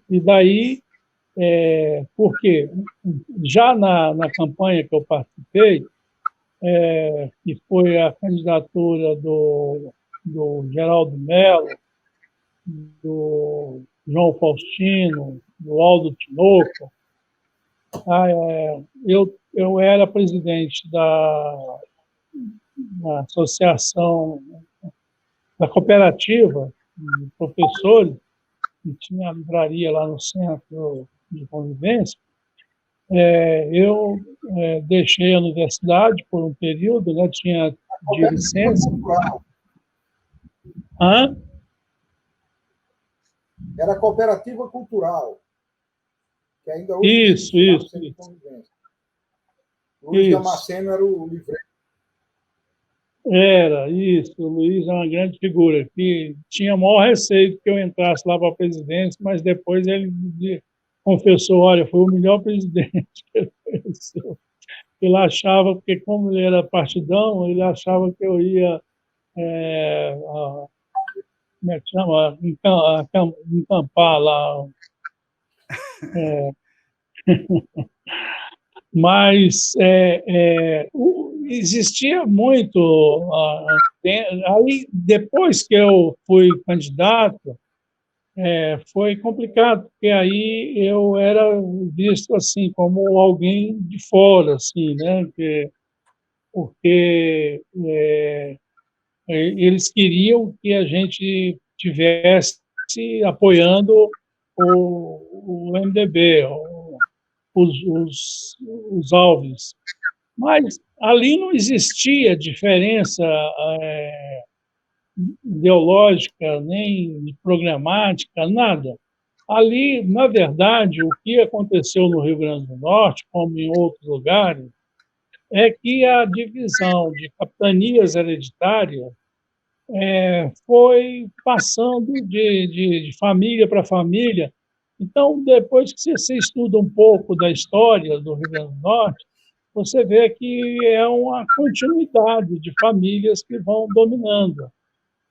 E daí, por quê? Já na campanha que eu participei, que foi a candidatura do Geraldo Mello, do João Faustino, do Aldo Tinoco, eu era presidente da associação, da cooperativa de professores, que tinha a livraria lá no centro de convivência. Eu deixei a universidade por um período, né, tinha de licença. Hã? Era a cooperativa cultural, que ainda hoje Isso. Luiz Damasceno era o livreiro. Era, isso. O Luiz é uma grande figura, que tinha o maior receio que eu entrasse lá para a presidência, mas depois ele confessou, olha, foi o melhor presidente que ele conheceu. Ele achava, porque como ele era partidão, ele achava que eu ia, como é que chama? Encampar lá. Mas existia muito. Aí, depois que eu fui candidato, foi complicado, porque aí eu era visto assim como alguém de fora, assim, né? Porque eles queriam que a gente tivesse apoiando o MDB, os Alves. Mas ali não existia diferença ideológica, nem programática, nada. Ali, na verdade, o que aconteceu no Rio Grande do Norte, como em outros lugares, é que a divisão de capitanias hereditárias foi passando de família para família. Então, depois que você estuda um pouco da história do Rio Grande do Norte, você vê que é uma continuidade de famílias que vão dominando,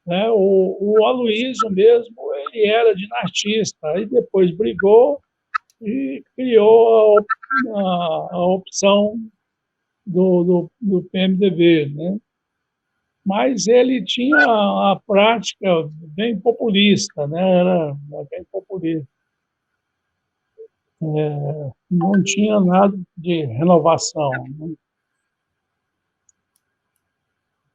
né? O Aloysio mesmo, ele era dinastista, aí depois brigou e criou a opção do PMDB, né? Mas ele tinha a prática bem populista, né? Era bem populista. Não tinha nada de renovação, né?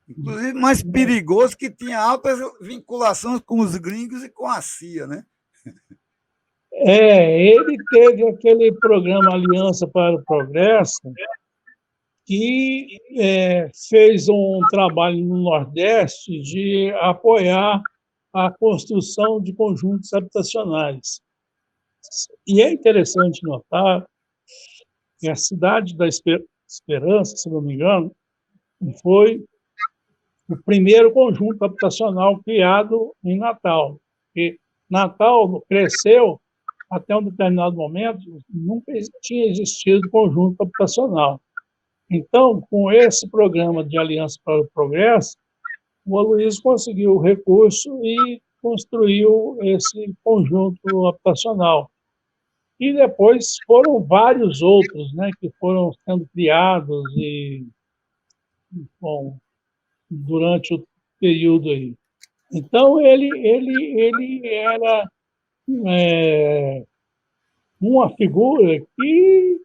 Inclusive, mais perigoso que tinha altas vinculações com os gringos e com a CIA, né? Ele teve aquele programa Aliança para o Progresso, que fez um trabalho no Nordeste de apoiar a construção de conjuntos habitacionais. E é interessante notar que a cidade da Esperança, se não me engano, foi o primeiro conjunto habitacional criado em Natal. E Natal cresceu até um determinado momento, nunca tinha existido conjunto habitacional. Então, com esse programa de Aliança para o Progresso, o Aloysio conseguiu o recurso e construiu esse conjunto habitacional. E depois foram vários outros, né, que foram sendo criados bom, durante o período aí. Então, ele era uma figura que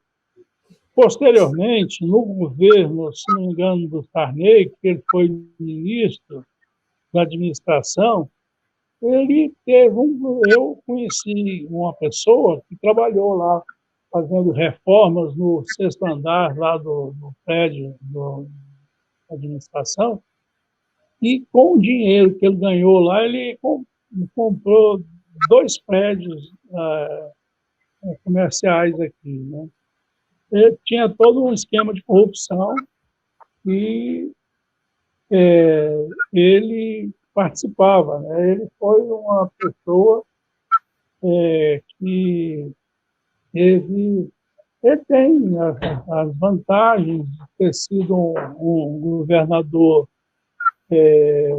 posteriormente, no governo, se não me engano, do Sarney, que ele foi ministro da administração, eu conheci uma pessoa que trabalhou lá fazendo reformas no sexto andar lá do prédio da administração, e com o dinheiro que ele ganhou lá, ele comprou 2 prédios comerciais aqui, né? Ele tinha todo um esquema de corrupção e ele participava, né? Ele foi uma pessoa que ele tem as vantagens de ter sido um governador que,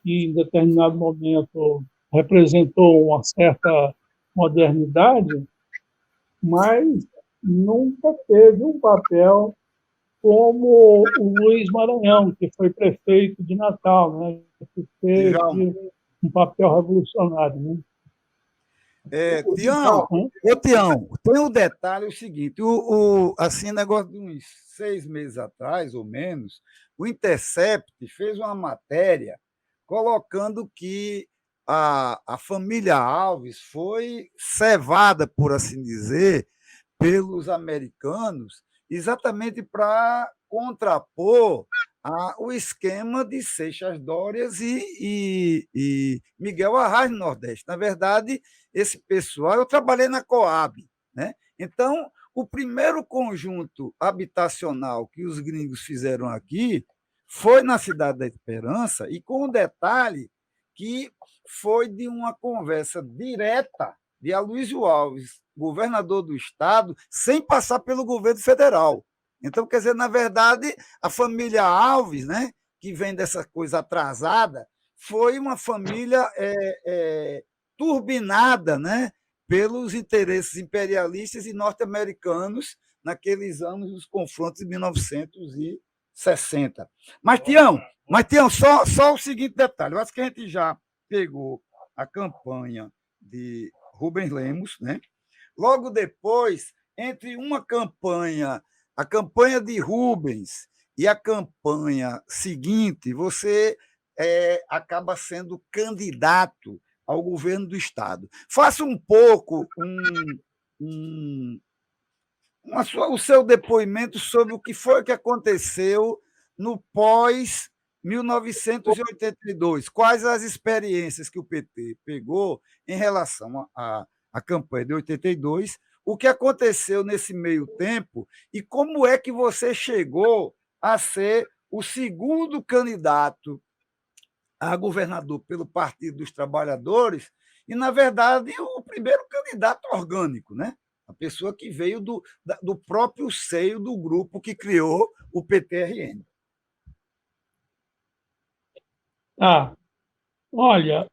em determinado momento, representou uma certa modernidade, mas nunca teve um papel como o Luiz Maranhão, que foi prefeito de Natal, né? Que teve um papel revolucionário, né? Tião, tem um detalhe, o seguinte, assim, negócio de uns 6 meses atrás, ou menos, o Intercept fez uma matéria colocando que a família Alves foi cevada, por assim dizer, pelos americanos, exatamente para contrapor o esquema de Seixas Dórias e Miguel Arraes no Nordeste. Na verdade, esse pessoal, eu trabalhei na Coab, né? Então, o primeiro conjunto habitacional que os gringos fizeram aqui foi na Cidade da Esperança, e com um detalhe que foi de uma conversa direta de Aloysio Alves, governador do estado, sem passar pelo governo federal. Então, quer dizer, na verdade, a família Alves, né, que vem dessa coisa atrasada, foi uma família turbinada, né, pelos interesses imperialistas e norte-americanos naqueles anos dos confrontos de 1960. Mas, Tião, só o seguinte detalhe, eu acho que a gente já pegou a campanha de Rubens Lemos, né? Logo depois, entre uma campanha, a campanha de Rubens e a campanha seguinte, você acaba sendo candidato ao governo do Estado. Faça um pouco o seu depoimento sobre o que foi que aconteceu no pós 1982. Quais as experiências que o PT pegou em relação à campanha de 82, o que aconteceu nesse meio tempo e como é que você chegou a ser o segundo candidato a governador pelo Partido dos Trabalhadores e, na verdade, o primeiro candidato orgânico, né? A pessoa que veio do próprio seio do grupo que criou o PTRN. Olha,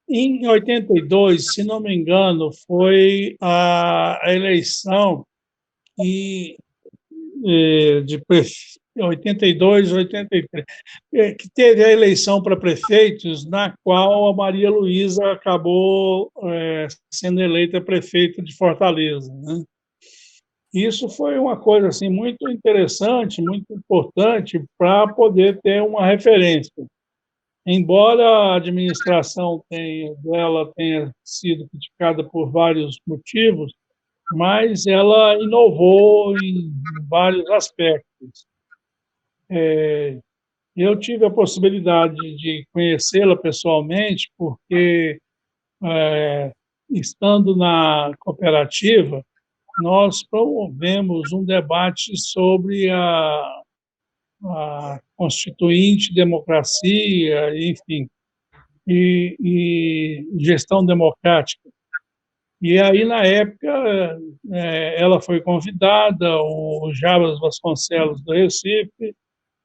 em 82, se não me engano, foi a eleição de 82, 83, que teve a eleição para prefeitos, na qual a Maria Luísa acabou sendo eleita prefeita de Fortaleza, né? Isso foi uma coisa assim muito interessante, muito importante para poder ter uma referência. Embora a administração dela tenha sido criticada por vários motivos, mas ela inovou em vários aspectos. Eu tive a possibilidade de conhecê-la pessoalmente, porque, estando na cooperativa, nós promovemos um debate sobre a constituinte democracia, enfim, e gestão democrática. E aí, na época, ela foi convidada, o Jarbas Vasconcelos do Recife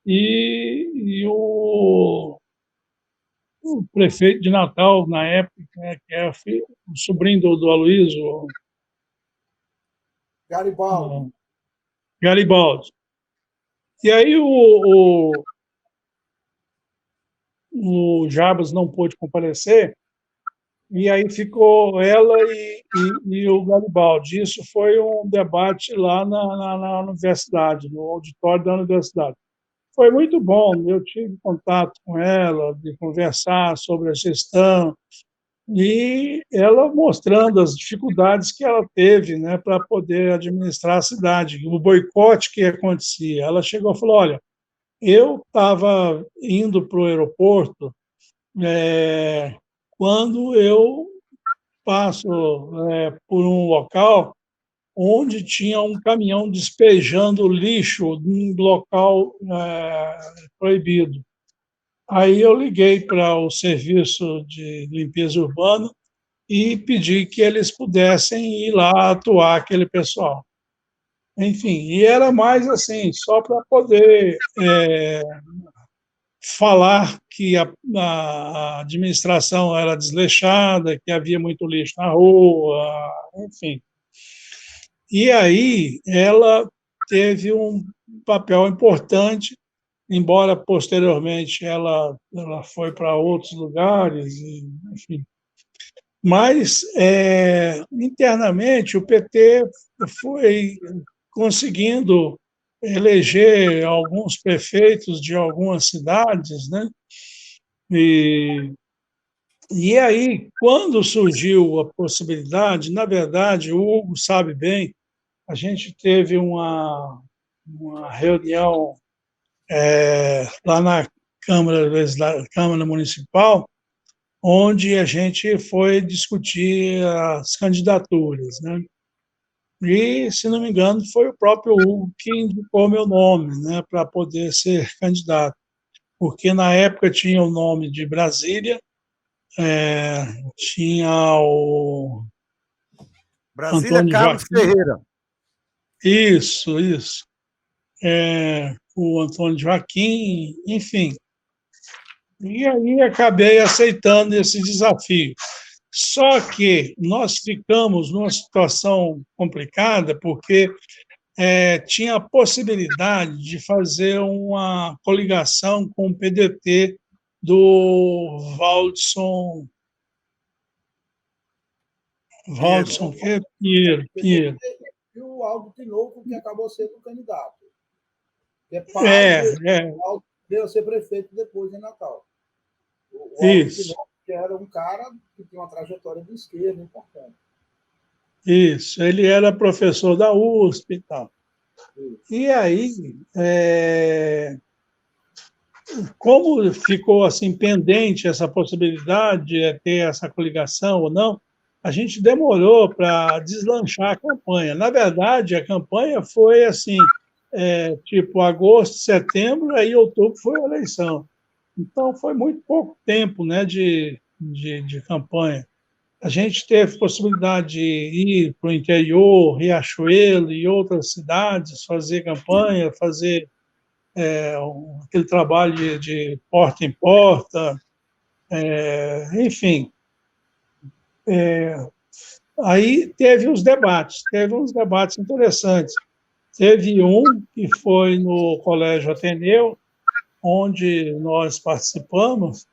e o prefeito de Natal, na época, né, que é o sobrinho do Aloysio, Garibaldi. E aí o Jarbas não pôde comparecer, E aí ficou ela e o Garibaldi. Isso foi um debate lá na universidade, no auditório da universidade. Foi muito bom, eu tive contato com ela, de conversar sobre a gestão, e ela mostrando as dificuldades que ela teve, né, para poder administrar a cidade, o boicote que acontecia. Ela chegou e falou: olha, eu estava indo para o aeroporto quando eu passo por um local onde tinha um caminhão despejando lixo num local proibido. Aí eu liguei para o serviço de limpeza urbana e pedi que eles pudessem ir lá atuar aquele pessoal. Enfim, e era mais assim, só para poder falar que a administração era desleixada, que havia muito lixo na rua, enfim. E aí ela teve um papel importante, embora posteriormente ela foi para outros lugares, enfim. Mas, internamente, o PT foi conseguindo eleger alguns prefeitos de algumas cidades, né? E, e aí, quando surgiu a possibilidade, na verdade, o Hugo sabe bem, a gente teve uma reunião lá na Câmara Municipal, onde a gente foi discutir as candidaturas, né? E, se não me engano, foi o próprio Hugo que indicou meu nome, né, para poder ser candidato, porque na época tinha o nome de Brasília, tinha o Brasília, Antônio Carlos Joaquim, Ferreira. isso, o Antônio Joaquim, enfim. E aí acabei aceitando esse desafio. Só que nós ficamos numa situação complicada, porque tinha a possibilidade de fazer uma coligação com o PDT do Valdson Pinheiro. E o Aldo Tinoco, que acabou sendo candidato. Que é É, pai é, do Aldo, veio a ser prefeito depois em Natal. O Aldo isso, Tinoco, que era um cara que tinha uma trajetória de esquerda importante. isso. Ele era professor da USP e tal. E aí, como ficou assim pendente essa possibilidade de ter essa coligação ou não, a gente demorou para deslanchar a campanha. Na verdade, a campanha foi assim, tipo agosto, setembro, aí outubro foi a eleição. Então, foi muito pouco tempo, né, de campanha. A gente teve possibilidade de ir para o interior, Riachuelo e outras cidades, fazer campanha, fazer aquele trabalho de porta em porta, enfim. Aí teve uns debates interessantes. Teve um que foi no Colégio Ateneu, onde nós participamos,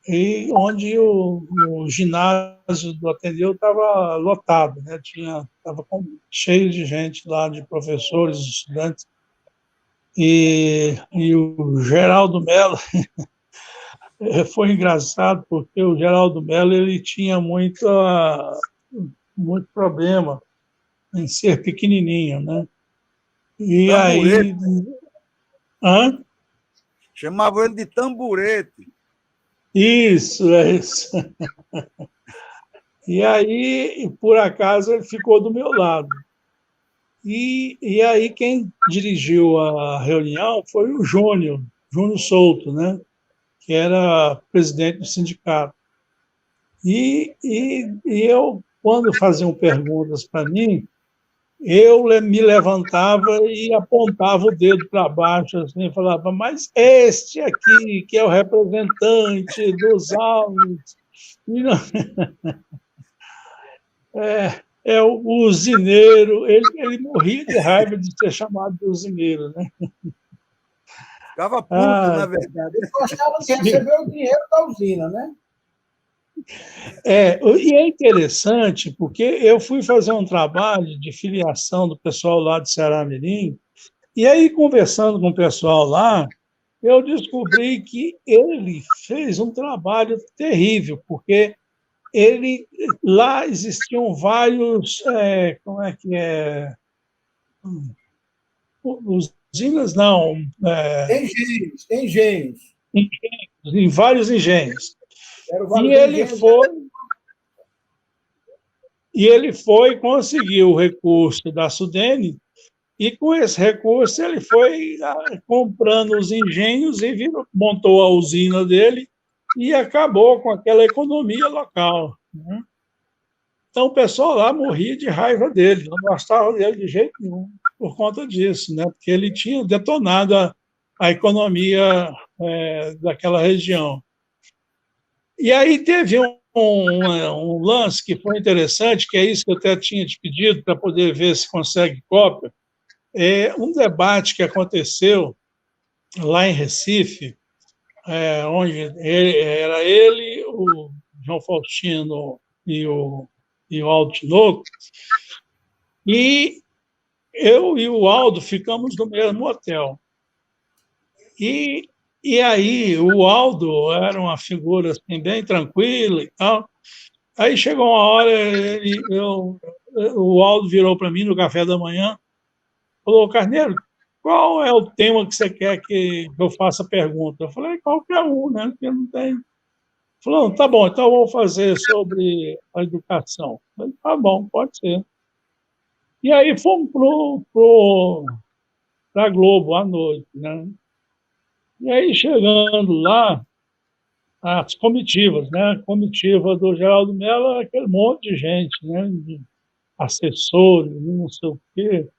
e onde o ginásio do Ateneu estava lotado, né? Estava cheio de gente lá, de professores, estudantes, e o Geraldo Mello foi engraçado, porque o Geraldo Mello ele tinha muito problema em ser pequenininho, né? E Tamburete. aí... Hã? Chamavam ele de tamburete. Isso, é isso. E aí, por acaso, ele ficou do meu lado. E aí quem dirigiu a reunião foi o Júnior Souto, né? Que era presidente do sindicato. E eu, quando faziam perguntas para mim, eu me levantava e apontava o dedo para baixo, assim, e falava, mas este aqui, que é o representante dos alunos, é o usineiro, ele morria de raiva de ser chamado de usineiro, né? Ficava puto, na Ele verdade. gostava de receber o dinheiro da usina, né? E é interessante, porque eu fui fazer um trabalho de filiação do pessoal lá de Ceará-Mirim, e aí, conversando com o pessoal lá, eu descobri que ele fez um trabalho terrível, porque lá existiam vários, como é que é? Usinas não, Engenhos. em vários engenhos. Eram E vários ele engenhos. foi, conseguiu o recurso da Sudene, e com esse recurso ele foi comprando os engenhos e montou a usina dele e acabou com aquela economia local, né? Então o pessoal lá morria de raiva dele, não gostava dele de jeito nenhum por conta disso, né? Porque ele tinha detonado a economia daquela região. E aí teve um lance que foi interessante, que é isso que eu até tinha te pedido para poder ver se consegue cópia. Um debate que aconteceu lá em Recife, onde era ele, o João Faustino e o Aldo Tinoco, e eu e o Aldo ficamos no mesmo hotel. E aí o Aldo era uma figura assim, bem tranquila e tal. Aí chegou uma hora, o Aldo virou para mim no café da manhã, falou: Carneiro, qual é o tema que você quer que eu faça a pergunta? Eu falei: qualquer um, né? Porque não tem. Falou: tá bom, então eu vou fazer sobre a educação. Eu falei: tá bom, pode ser. E aí fomos para a Globo à noite, né? E aí, chegando lá, as comitivas, né? A comitiva do Geraldo Mello, aquele monte de gente, né? De assessores, não sei o quê.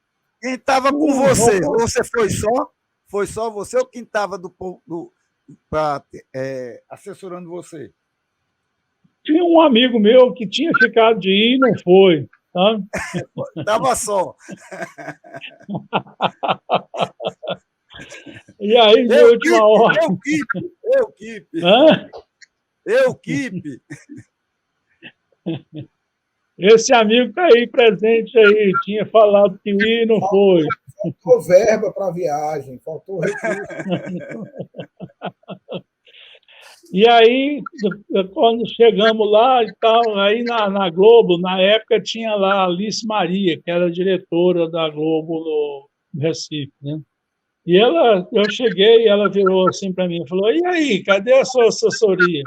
Quem estava com você? Você foi só? Foi só você ou quem estava assessorando você? Tinha um amigo meu que tinha ficado de ir e não foi, tá? Estava só. E aí, de última hora... Equipe. Esse amigo está aí presente aí, tinha falado que ia e não foi. Faltou verba para a viagem, faltou recurso. E aí, quando chegamos lá e tal, aí na Globo, na época, tinha lá a Alice Maria, que era diretora da Globo no Recife, né? E eu cheguei e ela virou assim para mim e falou: e aí, cadê a sua assessoria?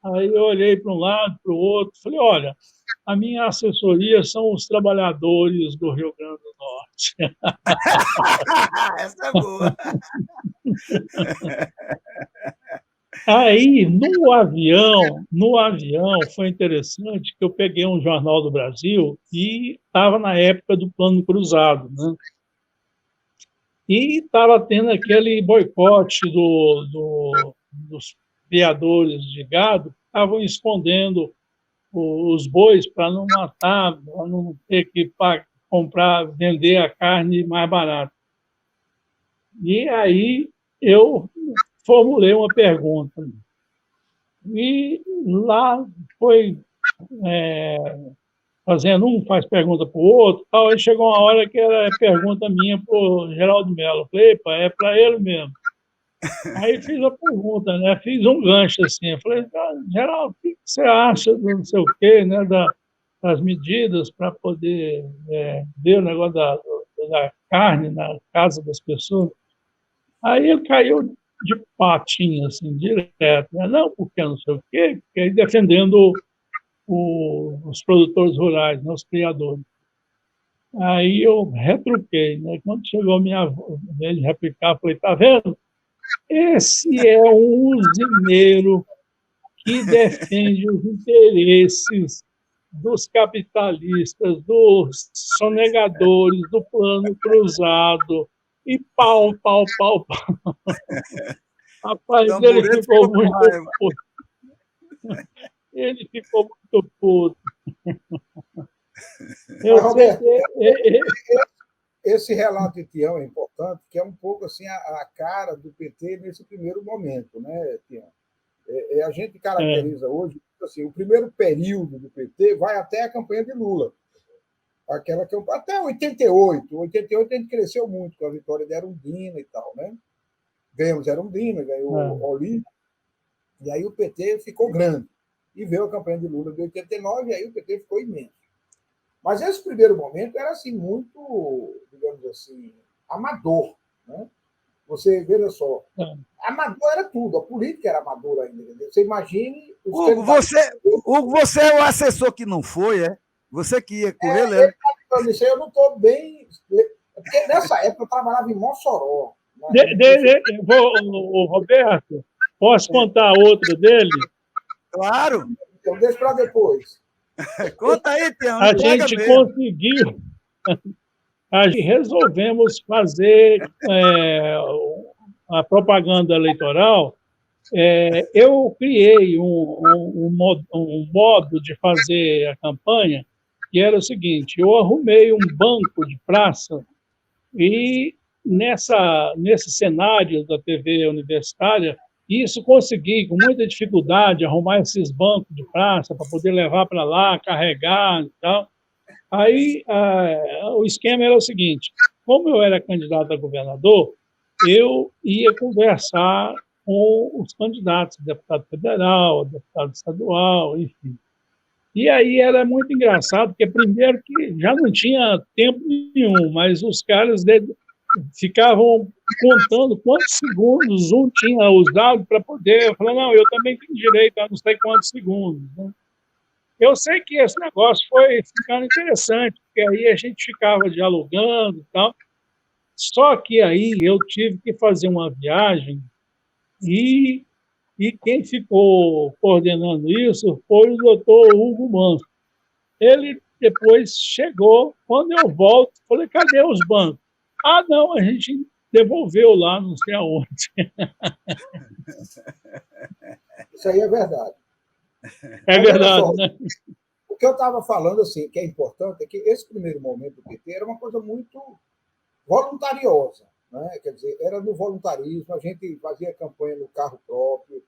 Aí eu olhei para um lado, para o outro, falei: olha, a minha assessoria são os trabalhadores do Rio Grande do Norte. Essa é boa. Aí, no avião, foi interessante que eu peguei um jornal do Brasil e estava na época do Plano Cruzado, né? E estava tendo aquele boicote dos criadores de gado, que estavam escondendo os bois para não matar, para não ter que comprar, vender a carne mais barata. E aí eu formulei uma pergunta. E lá foi fazendo, um faz pergunta para o outro, tal. Aí chegou uma hora que era pergunta minha para o Geraldo Mello. Eu falei: epa, é para ele mesmo. Aí fiz a pergunta, né? Fiz um gancho assim. Eu falei: Geraldo, o que você acha do não sei o quê, né? Das medidas para poder ver o negócio da carne na casa das pessoas? Aí ele caiu de patinha, assim, direto, né? Não, porque não sei o quê, porque aí defendendo os produtores rurais, né? Os criadores. Aí eu retruquei, né? Quando chegou a minha vez de replicar, eu falei: tá vendo? Esse é um usineiro que defende os interesses dos capitalistas, dos sonegadores, do plano cruzado, e pau, pau, pau, pau. Rapaz, ele ficou muito puto. Ele ficou muito puto. Mas, Roberto, esse relato de Tião é importante, que é um pouco assim a cara do PT nesse primeiro momento, né, Tião? A gente caracteriza hoje, assim, o primeiro período do PT vai até a campanha de Lula. Aquela que até 88. 88 a gente cresceu muito com a vitória de Erundina e tal, né? Ganhamos Erundina, ganhou Olímpio, e aí o PT ficou grande. E veio a campanha de Lula de 89, e aí o PT ficou imenso. Mas esse primeiro momento era assim muito, digamos assim, amador, né? Você veja só, amador era tudo, a política era amadora ainda, entendeu? Você imagine os Hugo, você é o assessor que não foi, é? Você que ia com ele, é? Eu não estou bem. Porque nessa época eu trabalhava em Mossoró. Roberto, posso contar outro dele? Claro. Então, deixa para depois. Conta aí, Tião. A gente conseguiu. A gente resolvemos fazer a propaganda eleitoral. Eu criei um modo de fazer a campanha que era o seguinte: eu arrumei um banco de praça e nesse cenário da TV universitária, isso consegui, com muita dificuldade, arrumar esses bancos de praça para poder levar para lá, carregar e tal. Aí o esquema era o seguinte: como eu era candidato a governador, eu ia conversar com os candidatos, deputado federal, deputado estadual, enfim. E aí era muito engraçado, porque primeiro que já não tinha tempo nenhum, mas os caras ficavam contando quantos segundos um tinha usado para poder falar, não, eu também tenho direito a não sei quantos segundos, né? Eu sei que esse negócio foi ficando interessante, porque aí a gente ficava dialogando e tal. Só que aí eu tive que fazer uma viagem e quem ficou coordenando isso foi o doutor Hugo Manso. Ele depois chegou, quando eu volto, falei, cadê os bancos? Ah, não, a gente devolveu lá, não sei aonde. Isso aí é verdade. É verdade, só, né? O que eu estava falando, assim, que é importante, é que esse primeiro momento do PT era uma coisa muito voluntariosa, né? Quer dizer, era no voluntarismo, a gente fazia campanha no carro próprio,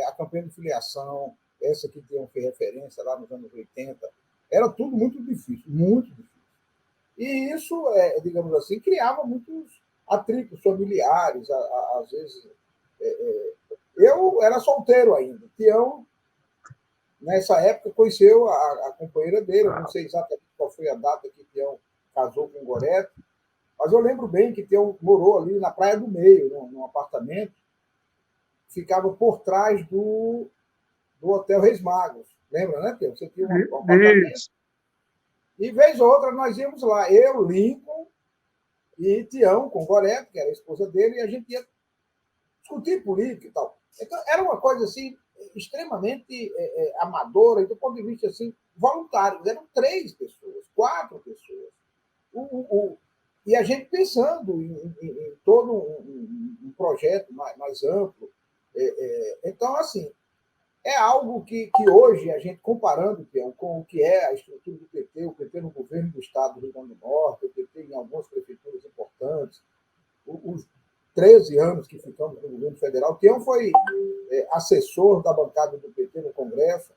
a campanha de filiação, essa que tem referência lá nos anos 80, era tudo muito difícil, muito difícil. E isso, digamos assim, criava muitos atritos familiares, às vezes. Eu era solteiro ainda. Tião, nessa época, conheceu a companheira dele, eu não sei exatamente qual foi a data que Tião casou com o Goreto, mas eu lembro bem que Tião morou ali na Praia do Meio, num apartamento, que ficava por trás do Hotel Reis Magos. Lembra, né, Tião? Você tinha um apartamento. E, vez ou outra, nós íamos lá, eu, Lincoln e Tião, com o Goreto, que era a esposa dele, e a gente ia discutir política e tal. Então, era uma coisa, assim, extremamente amadora, e do ponto de vista, assim, voluntário. Eram 3 pessoas, 4 pessoas. E a gente pensando em todo um projeto mais amplo. Então, assim, é algo que hoje, a gente comparando com o que é a estrutura do PT, o PT no governo do Estado do Rio Grande do Norte, o PT em algumas prefeituras importantes, os 13 anos que ficamos no governo federal, Tião foi assessor da bancada do PT no Congresso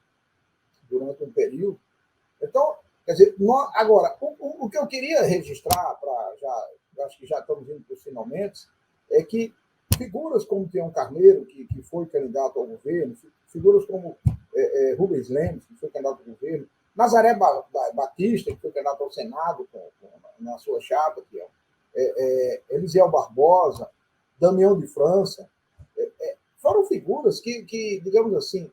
durante um período. Então, quer dizer, agora, o que eu queria registrar, acho que já estamos indo para os finalmente, é que figuras como Tião Carneiro, que foi candidato ao governo, figuras como Rubens Lemos, que foi candidato ao governo, Nazaré Batista, que foi candidato ao Senado na sua chapa, Tião, Elisiel Barbosa, Damião de França, foram figuras que, digamos assim,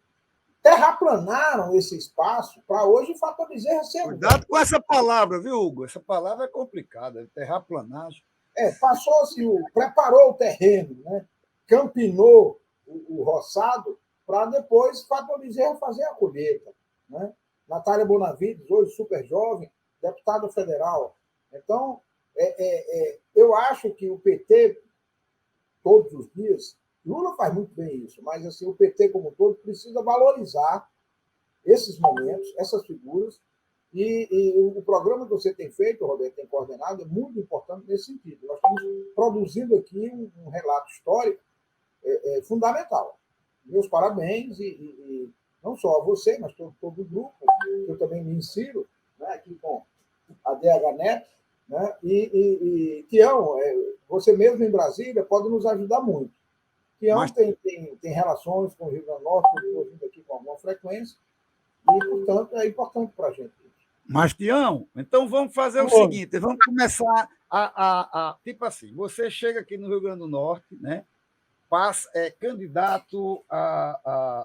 terraplanaram esse espaço para hoje Fátima Bezerra ser. Cuidado com essa palavra, viu, Hugo? Essa palavra é complicada, terraplanagem. Passou-se, preparou o terreno, né? Campinou o roçado para depois Fátima Bezerra fazer a colheita. Né? Natália Bonavides, hoje super jovem, deputada federal. Então, eu acho que o PT, todos os dias, Lula faz muito bem isso, mas assim, o PT como um todo precisa valorizar esses momentos, essas figuras, e o programa que você tem feito, Roberto, tem coordenado, é muito importante nesse sentido. Nós estamos produzindo aqui um relato histórico fundamental. meus parabéns, e não só a você, mas todo o grupo, que eu também me insiro, né, aqui com a DH Neto, né, Tião, você mesmo em Brasília pode nos ajudar muito. Tião Mas, tem relações com o Rio Grande do Norte, eu estou vindo aqui com alguma frequência, e, portanto, é importante para a gente. Tião, então vamos fazer o seguinte, vamos começar tipo assim, você chega aqui no Rio Grande do Norte, né? É candidato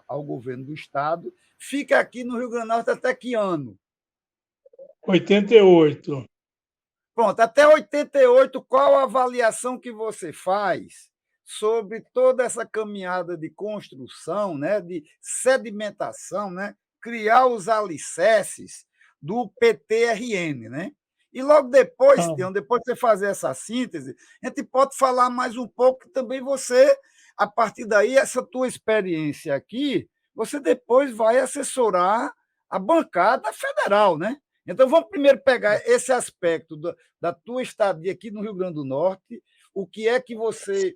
ao governo do Estado, fica aqui no Rio Grande do Norte até que ano? 88. Pronto, até 88, qual a avaliação que você faz sobre toda essa caminhada de construção, né, de sedimentação, né, criar os alicerces do PT-RN, né? E logo depois, Tião, depois de você fazer essa síntese, a gente pode falar mais um pouco também você, a partir daí, essa tua experiência aqui, você depois vai assessorar a bancada federal, né? Então, vamos primeiro pegar esse aspecto da tua estadia aqui no Rio Grande do Norte, o que é que você,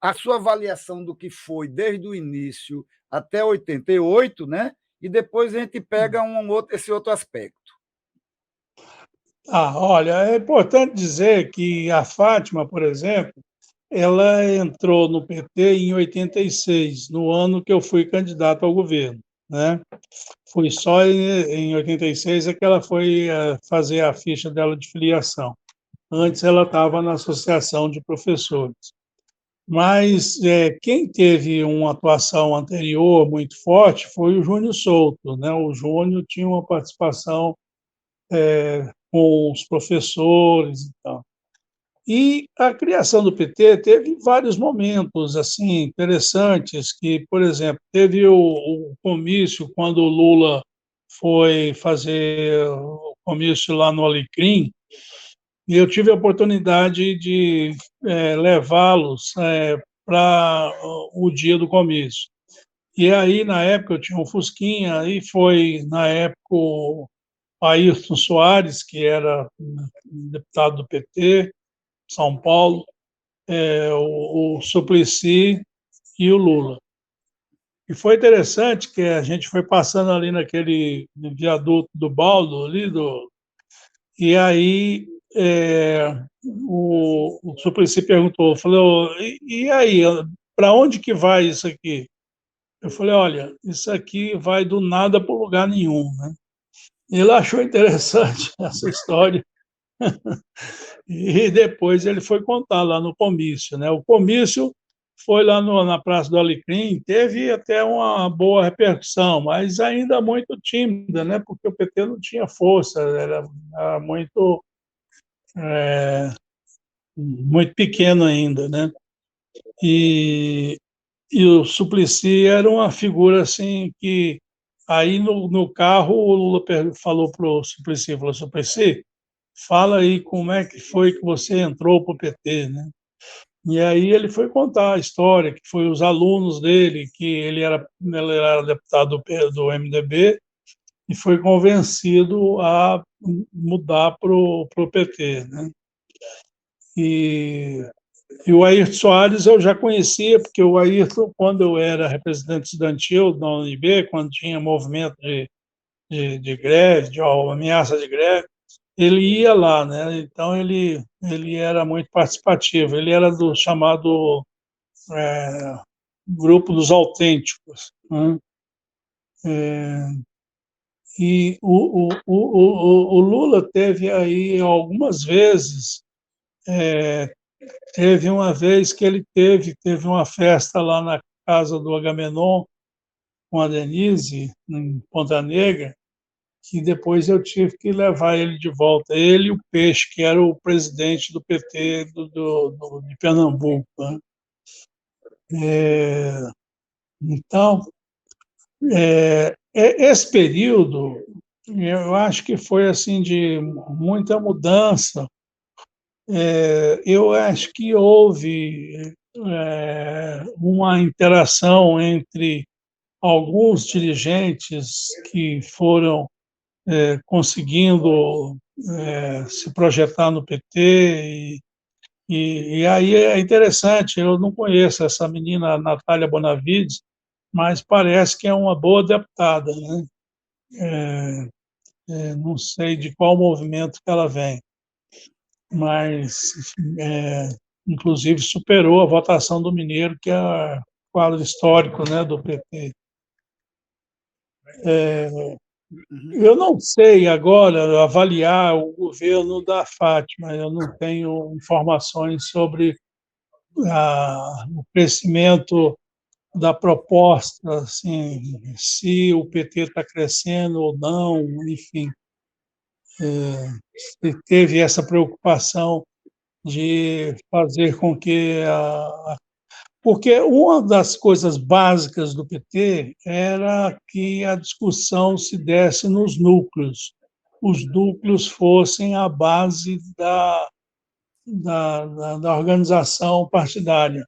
a sua avaliação do que foi desde o início até 88, né? E depois a gente pega esse outro aspecto. Olha, é importante dizer que a Fátima, por exemplo, ela entrou no PT em 86, no ano que eu fui candidato ao governo, né? Foi só em 86 é que ela foi fazer a ficha dela de filiação. Antes ela estava na associação de professores. Mas quem teve uma atuação anterior muito forte foi o Júnior Souto, né? O Júnior tinha uma participação com os professores e tal. E a criação do PT teve vários momentos assim interessantes, que, por exemplo, teve o comício quando o Lula foi fazer o comício lá no Alecrim, e eu tive a oportunidade de levá-los para o dia do comício. E aí, na época, eu tinha um Fusquinha, e foi, na época, o Ayrton Soares, que era deputado do PT, São Paulo, o Suplicy e o Lula. E foi interessante que a gente foi passando ali naquele viaduto do Baldo, e aí o Suplicy perguntou, falou, e aí, para onde que vai isso aqui? Eu falei, olha, isso aqui vai do nada para lugar nenhum, né? Ele achou interessante essa história. E depois ele foi contar lá no comício, né? O comício foi lá na Praça do Alecrim, teve até uma boa repercussão, mas ainda muito tímida, né? Porque o PT não tinha força, era muito muito pequeno ainda, né? E o Suplicy era uma figura assim que aí no carro o Lula falou para o Suplicy, falou, Suplicy, fala aí como é que foi que você entrou para o PT, né? E aí ele foi contar a história, que foi os alunos dele, que ele era deputado do MDB e foi convencido a mudar para o PT, né? E o Ayrton Soares eu já conhecia, porque o Ayrton, quando eu era representante estudantil na UNB, quando tinha movimento de greve, de ameaça de greve, ele ia lá, né? Então ele era muito participativo. Ele era do chamado grupo dos autênticos, né? E o Lula teve aí algumas vezes, teve uma vez que ele teve uma festa lá na casa do Agamenon com a Denise em Ponta Negra, que depois eu tive que levar ele de volta, ele e o Peixe, que era o presidente do PT de Pernambuco, né? Então, esse período, eu acho que foi assim de muita mudança. Eu acho que houve uma interação entre alguns dirigentes que foram conseguindo se projetar no PT, e aí é interessante, eu não conheço essa menina, Natália Bonavides, mas parece que é uma boa deputada, né? Não sei de qual movimento que ela vem, mas, inclusive, superou a votação do Mineiro, que é quadro histórico, né, do PT. Eu não sei agora avaliar o governo da Fátima, eu não tenho informações sobre o crescimento da proposta, assim, se o PT está crescendo ou não, enfim, se teve essa preocupação de fazer com que porque uma das coisas básicas do PT era que a discussão se desse nos núcleos, os núcleos fossem a base da organização partidária.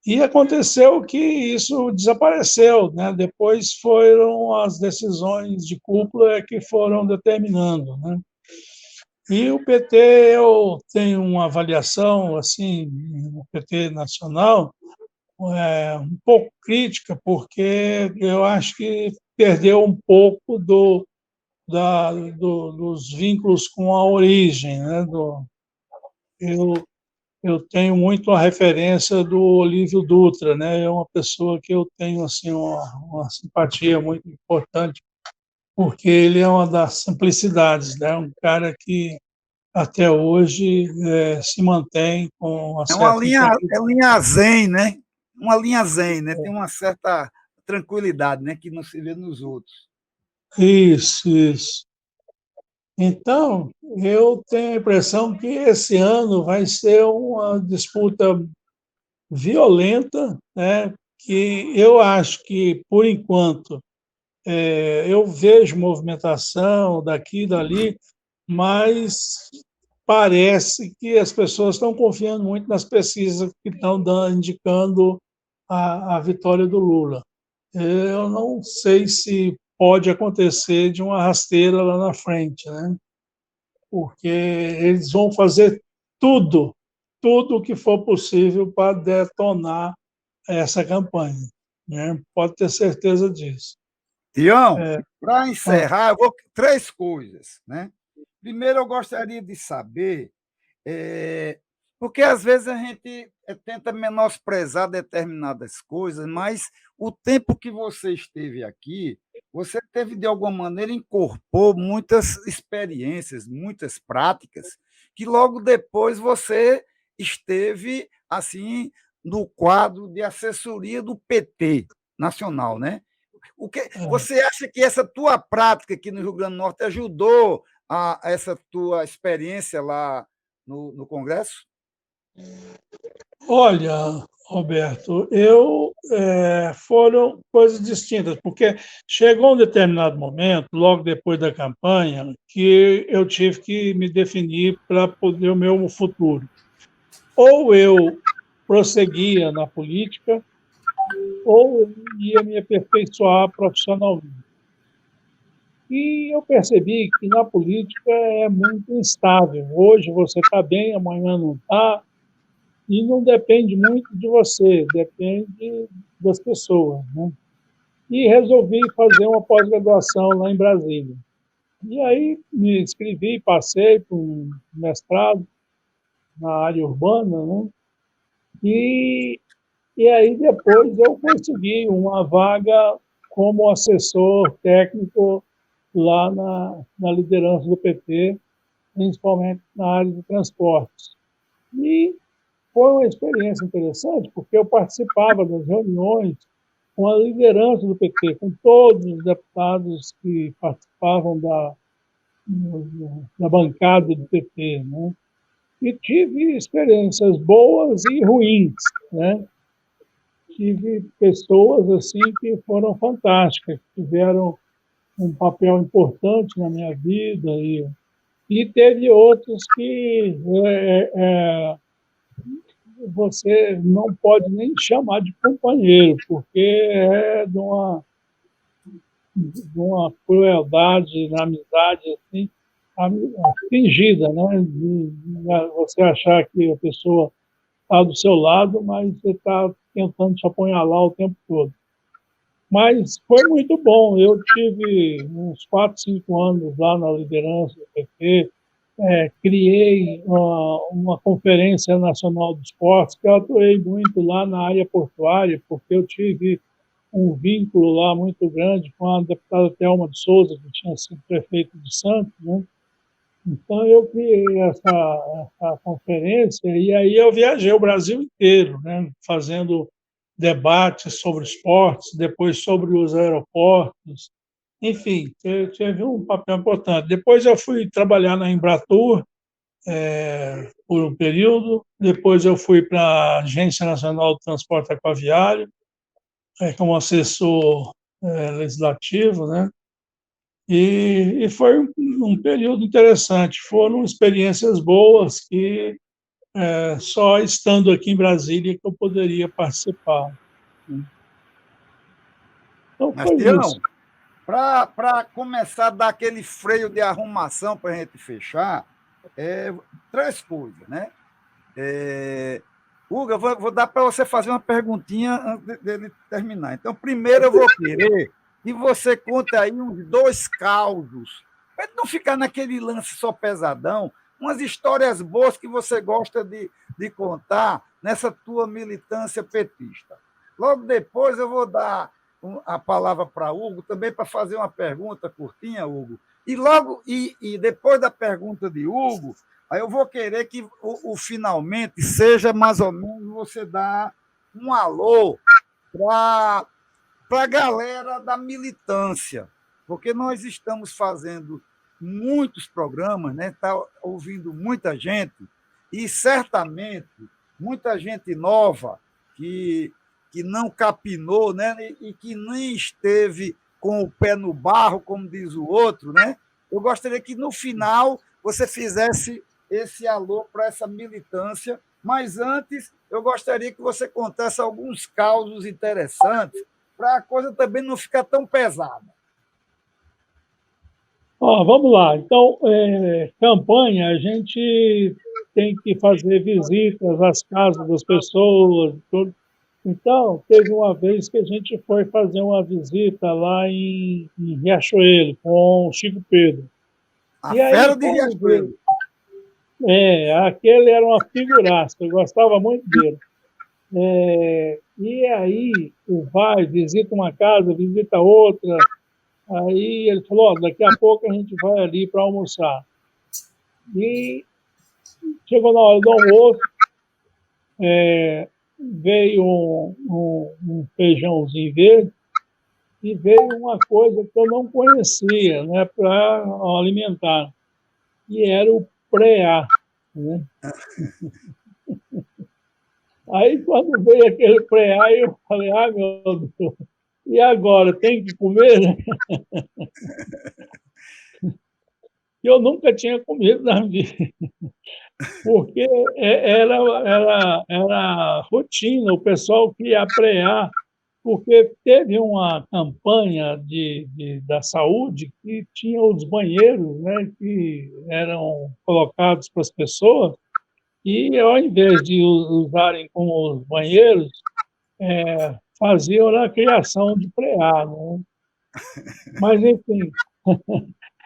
E aconteceu que isso desapareceu, né? Depois foram as decisões de cúpula que foram determinando, né? E o PT, eu tenho uma avaliação, assim, o PT nacional, um pouco crítica, porque eu acho que perdeu um pouco dos vínculos com a origem, né? Eu, eu tenho muito a referência do Olívio Dutra, né? É uma pessoa que eu tenho assim uma simpatia muito importante, porque ele é uma das simplicidades, né? Um cara que até hoje se mantém com uma certa É integridade. uma linha zen, né? Uma linha zen, né? Tem uma certa tranquilidade, né? Que não se vê nos outros. Isso, isso. Então, eu tenho a impressão que esse ano vai ser uma disputa violenta, né? Que eu acho que, por enquanto, eu vejo movimentação daqui e dali, mas parece que as pessoas estão confiando muito nas pesquisas que estão indicando a vitória do Lula. Eu não sei se pode acontecer de uma rasteira lá na frente, né? Porque eles vão fazer tudo, tudo o que for possível para detonar essa campanha, né? Pode ter certeza disso. Tião, É, para ah, encerrar, eu vou três coisas, né? Primeiro, eu gostaria de saber, porque às vezes a gente tenta menosprezar determinadas coisas, mas o tempo que você esteve aqui, você teve, de alguma maneira, incorporou muitas experiências, muitas práticas, que logo depois você esteve, assim, no quadro de assessoria do PT nacional, né? Você acha que essa tua prática aqui no Rio Grande do Norte ajudou a essa tua experiência lá no Congresso? olha, Roberto, foram coisas distintas, porque chegou um determinado momento, logo depois da campanha, que eu tive que me definir para poder o meu futuro. Ou eu prosseguia na política, ou eu ia me aperfeiçoar profissionalmente. E eu percebi que na política é muito instável. Hoje você está bem, amanhã não está, e não depende muito de você, depende das pessoas, né? E resolvi fazer uma pós-graduação lá em Brasília. E aí me inscrevi, passei por um mestrado na área urbana, né? E, e aí depois eu consegui uma vaga como assessor técnico lá na liderança do PT, principalmente na área de transportes. E foi uma experiência interessante, porque eu participava das reuniões com a liderança do PT, com todos os deputados que participavam da bancada do PT, né? E tive experiências boas e ruins, né? Tive pessoas assim que foram fantásticas, que tiveram um papel importante na minha vida e teve outros que você não pode nem chamar de companheiro, porque é de uma crueldade na amizade assim, fingida, né? De você achar que a pessoa está do seu lado, mas você está tentando te apunhalar o tempo todo. Mas foi muito bom. Eu tive uns 4, 5 anos lá na liderança do PT, criei uma Conferência Nacional de Esportes, que eu atuei muito lá na área portuária, porque eu tive um vínculo lá muito grande com a deputada Thelma de Souza, que tinha sido prefeito de Santos, né? Então, eu criei essa conferência e aí eu viajei o Brasil inteiro, né, fazendo debates sobre esportes, depois sobre os aeroportos, enfim, teve um papel importante. Depois eu fui trabalhar na Embratur por um período, depois eu fui para a Agência Nacional do Transporte Aquaviário, como assessor legislativo, né? E foi um período interessante. Foram experiências boas que só estando aqui em Brasília que eu poderia participar. Então Mas, foi isso. Tião, para começar a dar aquele freio de arrumação para a gente fechar, três coisas, né? Hugo, eu vou dar para você fazer uma perguntinha antes dele terminar. Então, primeiro eu vou querer que você conte aí uns 2 causos, para não ficar naquele lance só pesadão, umas histórias boas que você gosta de contar nessa tua militância petista. Logo depois eu vou dar a palavra para Hugo, também para fazer uma pergunta curtinha, Hugo. E depois da pergunta de Hugo, aí eu vou querer que o finalmente seja mais ou menos você dar um alô para a galera da militância, porque nós estamos fazendo muitos programas, né? Está ouvindo muita gente, e certamente muita gente nova que não capinou, né? E que nem esteve com o pé no barro, como diz o outro, né? Eu gostaria que no final você fizesse esse alô para essa militância, mas antes eu gostaria que você contasse alguns causos interessantes para a coisa também não ficar tão pesada. Vamos lá. Então, campanha, a gente tem que fazer visitas às casas das pessoas. Tudo. Então, teve uma vez que a gente foi fazer uma visita lá em Riachuelo com o Chico Pedro. A E aí, fera de Riachuelo. aquele era uma figuraça, eu gostava muito dele. E aí, vai, visita uma casa, visita outra. Aí ele falou: daqui a pouco a gente vai ali para almoçar. E chegou na hora do almoço, veio um feijãozinho verde e veio uma coisa que eu não conhecia, né, para alimentar. E era o preá, né? Aí, quando veio aquele preá, eu falei: meu Deus, e agora? Tem que comer? Né? Eu nunca tinha comido na vida, porque era rotina, o pessoal queria prear, porque teve uma campanha da saúde que tinha os banheiros, né, que eram colocados para as pessoas, e ao invés de usarem como os banheiros, faziam a criação de preá, né? Mas, enfim,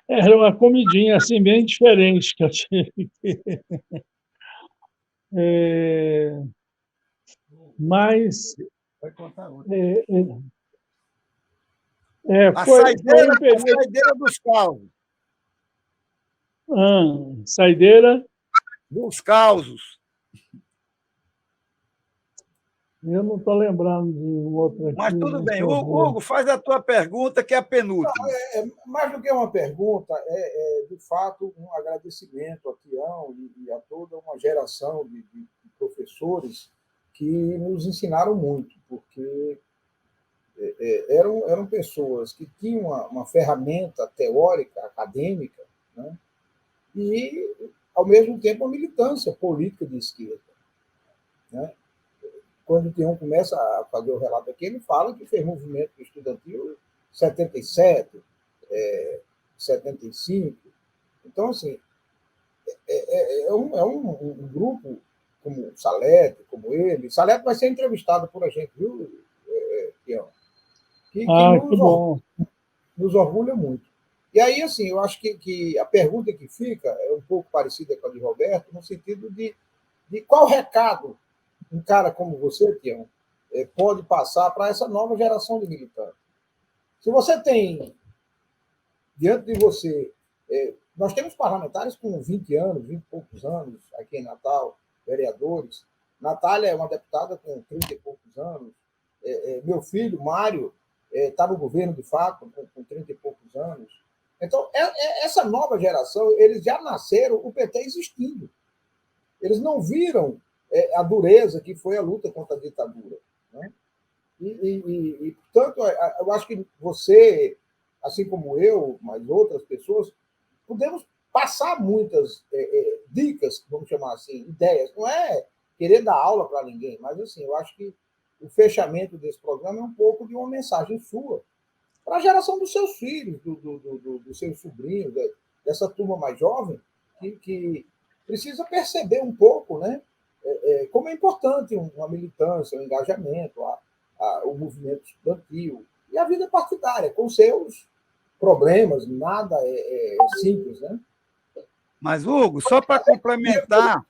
era uma comidinha assim bem diferente que eu tive. É, mas Vai contar outra. A foi saideira, um a período. saideira dos causos. Saideira, Dos causos. eu não estou lembrando de um outro aqui. Mas tudo bem. Eu Hugo, faz a tua pergunta, que é a penúltima. Mais do que uma pergunta, de fato um agradecimento a Tião e a toda uma geração de professores que nos ensinaram muito, porque eram pessoas que tinham uma ferramenta teórica, acadêmica, né? E, ao mesmo tempo, uma militância política de esquerda. Né? Quando o Tião começa a fazer o relato aqui, ele fala que fez movimento estudantil em 77, 75. Então, assim, é um grupo como o Salete, como ele. Salete vai ser entrevistado por a gente, viu, Tião? que que bom. nos orgulha muito. E aí, assim, eu acho que a pergunta que fica é um pouco parecida com a de Roberto, no sentido de qual recado um cara como você, Tião, pode passar para essa nova geração de militantes. Se você tem diante de você, nós temos parlamentares com 20 anos, 20 e poucos anos, aqui em Natal, vereadores. Natália é uma deputada com 30 e poucos anos. Meu filho, Mário, está no governo de fato, com 30 e poucos anos. Então, essa nova geração, eles já nasceram o PT existindo. Eles não viram a dureza que foi a luta contra a ditadura. Né? Portanto, eu acho que você, assim como eu, mas outras pessoas, podemos passar muitas dicas, vamos chamar assim, ideias. Não é querer dar aula para ninguém, mas assim, eu acho que o fechamento desse programa é um pouco de uma mensagem sua para a geração dos seus filhos, dos seus sobrinhos, dessa turma mais jovem, que precisa perceber um pouco, né, como é importante uma militância, um engajamento, o movimento estudantil e a vida partidária, com seus problemas, nada simples, né? Mas, Hugo, só para complementar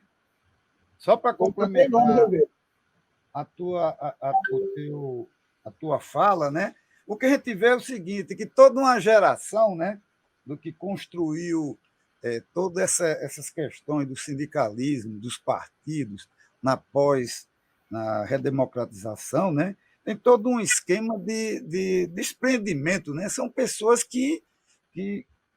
a tua fala, né? O que a gente vê é o seguinte, que toda uma geração, né, do que construiu todas essas questões do sindicalismo, dos partidos, na redemocratização, né, tem todo um esquema de desprendimento. Né? São pessoas que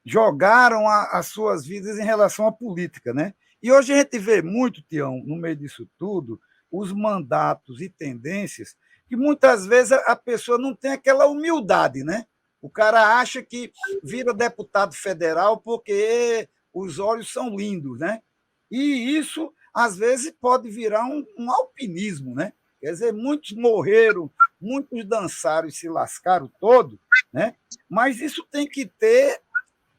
jogaram as suas vidas em relação à política. Né? E hoje a gente vê muito, Tião, no meio disso tudo, os mandatos e tendências que muitas vezes a pessoa não tem aquela humildade, né? O cara acha que vira deputado federal porque os olhos são lindos, né? E isso, às vezes, pode virar um alpinismo, né? Quer dizer, muitos morreram, muitos dançaram e se lascaram todo, né? Mas isso tem que ter,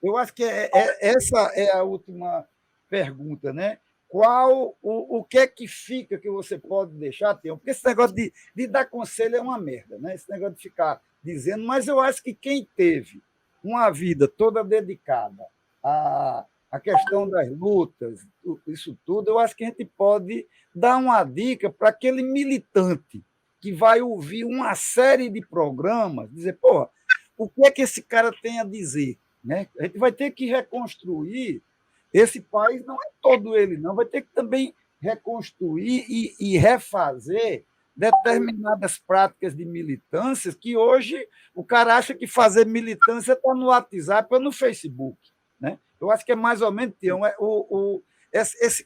eu acho que essa é a última pergunta, né? O que é que fica que você pode deixar, Tião? Porque esse negócio de dar conselho é uma merda, né? Esse negócio de ficar dizendo, mas eu acho que quem teve uma vida toda dedicada à questão das lutas, isso tudo, eu acho que a gente pode dar uma dica para aquele militante que vai ouvir uma série de programas, dizer, pô, o que é que esse cara tem a dizer? Né? A gente vai ter que reconstruir esse país, não é todo ele, não, vai ter que também reconstruir e refazer determinadas práticas de militância que hoje o cara acha que fazer militância está no WhatsApp ou no Facebook. Né? Eu acho que é mais ou menos, Tião,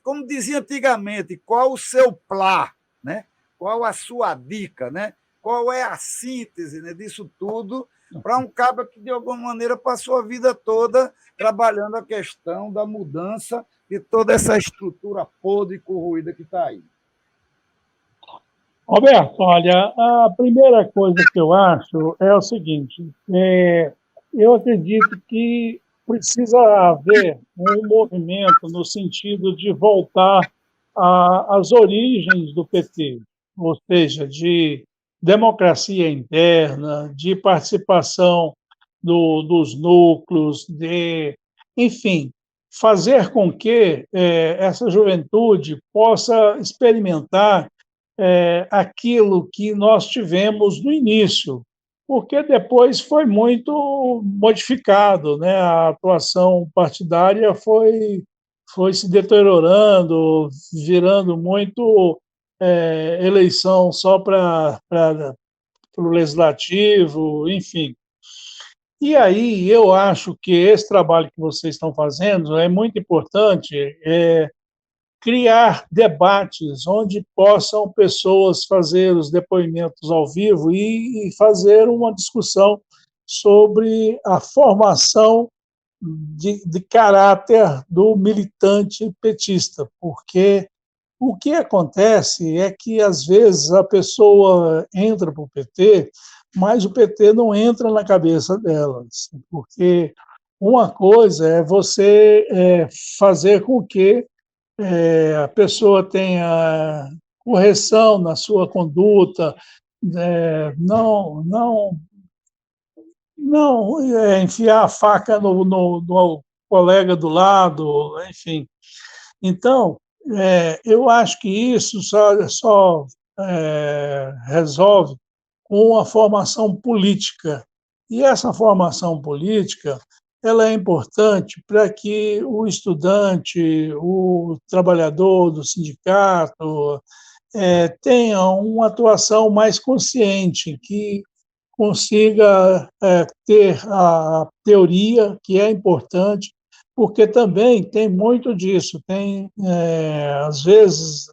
como dizia antigamente, qual o seu plá, né? Qual a sua dica, né? Qual é a síntese, né, disso tudo, para um cabra que, de alguma maneira, passou a vida toda trabalhando a questão da mudança de toda essa estrutura podre e corroída que está aí. Roberto, olha, a primeira coisa que eu acho é o seguinte, eu acredito que precisa haver um movimento no sentido de voltar às origens do PT, ou seja, de democracia interna, de participação dos núcleos, enfim, fazer com que essa juventude possa experimentar aquilo que nós tivemos no início, porque depois foi muito modificado, né? A atuação partidária foi se deteriorando, virando muito eleição só para o legislativo, enfim. E aí eu acho que esse trabalho que vocês estão fazendo é muito importante, criar debates onde possam pessoas fazer os depoimentos ao vivo e fazer uma discussão sobre a formação de caráter do militante petista, porque o que acontece é que, às vezes, a pessoa entra para o PT, mas o PT não entra na cabeça delas, porque uma coisa é você fazer com que a pessoa tenha correção na sua conduta, não não enfiar a faca no colega do lado, enfim. Então, eu acho que isso só resolve com a formação política. E essa formação política ela é importante para que o estudante, o trabalhador do sindicato, tenha uma atuação mais consciente, que consiga ter a teoria, que é importante, porque também tem muito disso. Tem, às vezes,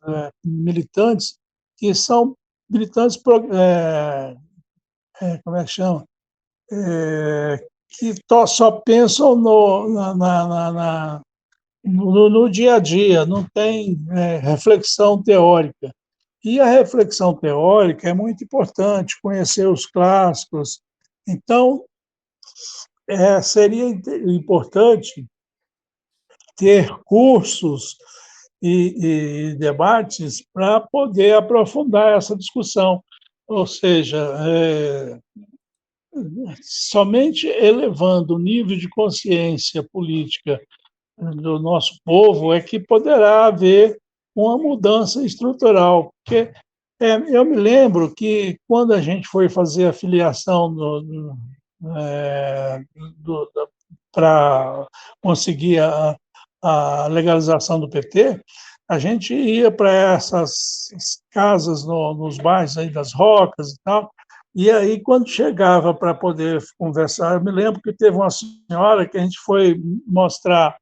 militantes que são militantes, como é que chama? Que só pensam no dia a dia, não tem reflexão teórica. E a reflexão teórica é muito importante, conhecer os clássicos. Então, seria importante ter cursos e debates para poder aprofundar essa discussão. Ou seja, somente elevando o nível de consciência política do nosso povo é que poderá haver uma mudança estrutural. Porque eu me lembro que, quando a gente foi fazer a filiação para conseguir a legalização do PT, a gente ia para essas casas nos bairros aí das Rocas e tal, e aí, quando chegava para poder conversar, eu me lembro que teve uma senhora que a gente foi mostrar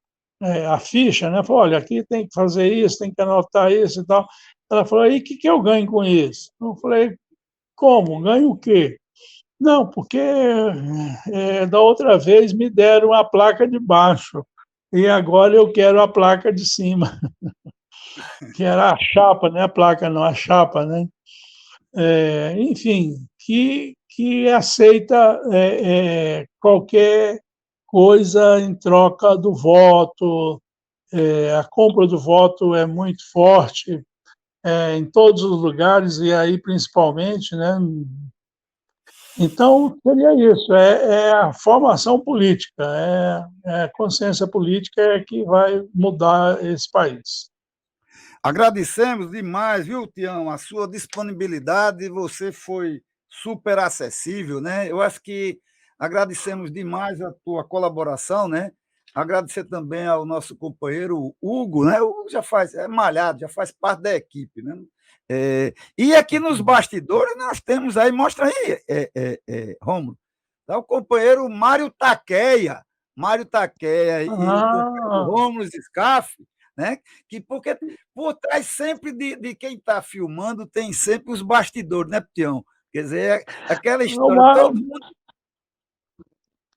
a ficha, né? Falou, olha, aqui tem que fazer isso, tem que anotar isso e tal. Ela falou, aí o que eu ganho com isso? Eu falei, como? Ganho o quê? Não, porque da outra vez me deram a placa de baixo e agora eu quero a placa de cima, que era a chapa, né? A placa não, a chapa, né? Enfim, que aceita qualquer coisa em troca do voto. A compra do voto é muito forte em todos os lugares, e aí principalmente, né? Então, seria isso, a formação política, a consciência política é que vai mudar esse país. Agradecemos demais, viu, Tião, a sua disponibilidade, você foi super acessível, né? Eu acho que agradecemos demais a tua colaboração, né? Agradecer também ao nosso companheiro Hugo, né? O Hugo já faz, é malhado, já faz parte da equipe, né? E aqui nos bastidores nós temos aí, mostra aí, Rômulo, tá o companheiro Mário Taqueia e o companheiro Rômulo Scaff, né? Que porque por trás sempre de quem está filmando tem sempre os bastidores, né, Tião? Quer dizer, aquela história, todo mundo.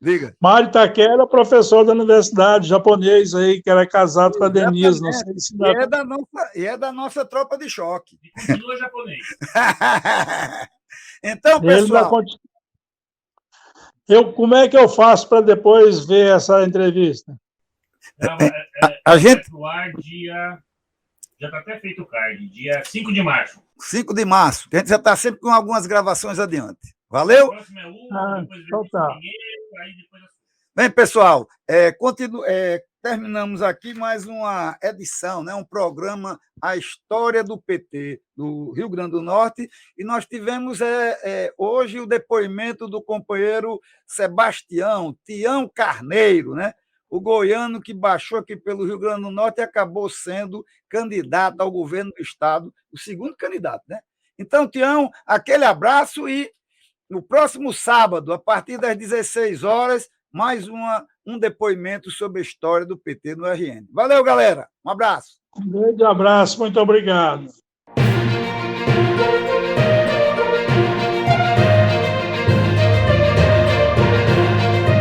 Diga. Mário Taquera, professor da universidade, japonês aí, que era casado com a Denise, não sei se... E é da nossa tropa de choque. E continua japonês. Então, pessoal... Como é que eu faço para depois ver essa entrevista? A gente... Já está até feito o card, dia 5 de março. 5 de março. A gente já está sempre com algumas gravações adiante. Valeu? O próximo é o, depois então tá. Aí depois... Bem, pessoal, terminamos aqui mais uma edição, né, um programa A História do PT do Rio Grande do Norte, e nós tivemos hoje o depoimento do companheiro Sebastião Tião Carneiro, né, o goiano que baixou aqui pelo Rio Grande do Norte e acabou sendo candidato ao governo do Estado, o segundo candidato, né? Então, Tião, aquele abraço e no próximo sábado, a partir das 16 horas, mais um depoimento sobre a história do PT no RN. Valeu, galera. Um abraço. Um grande abraço, muito obrigado.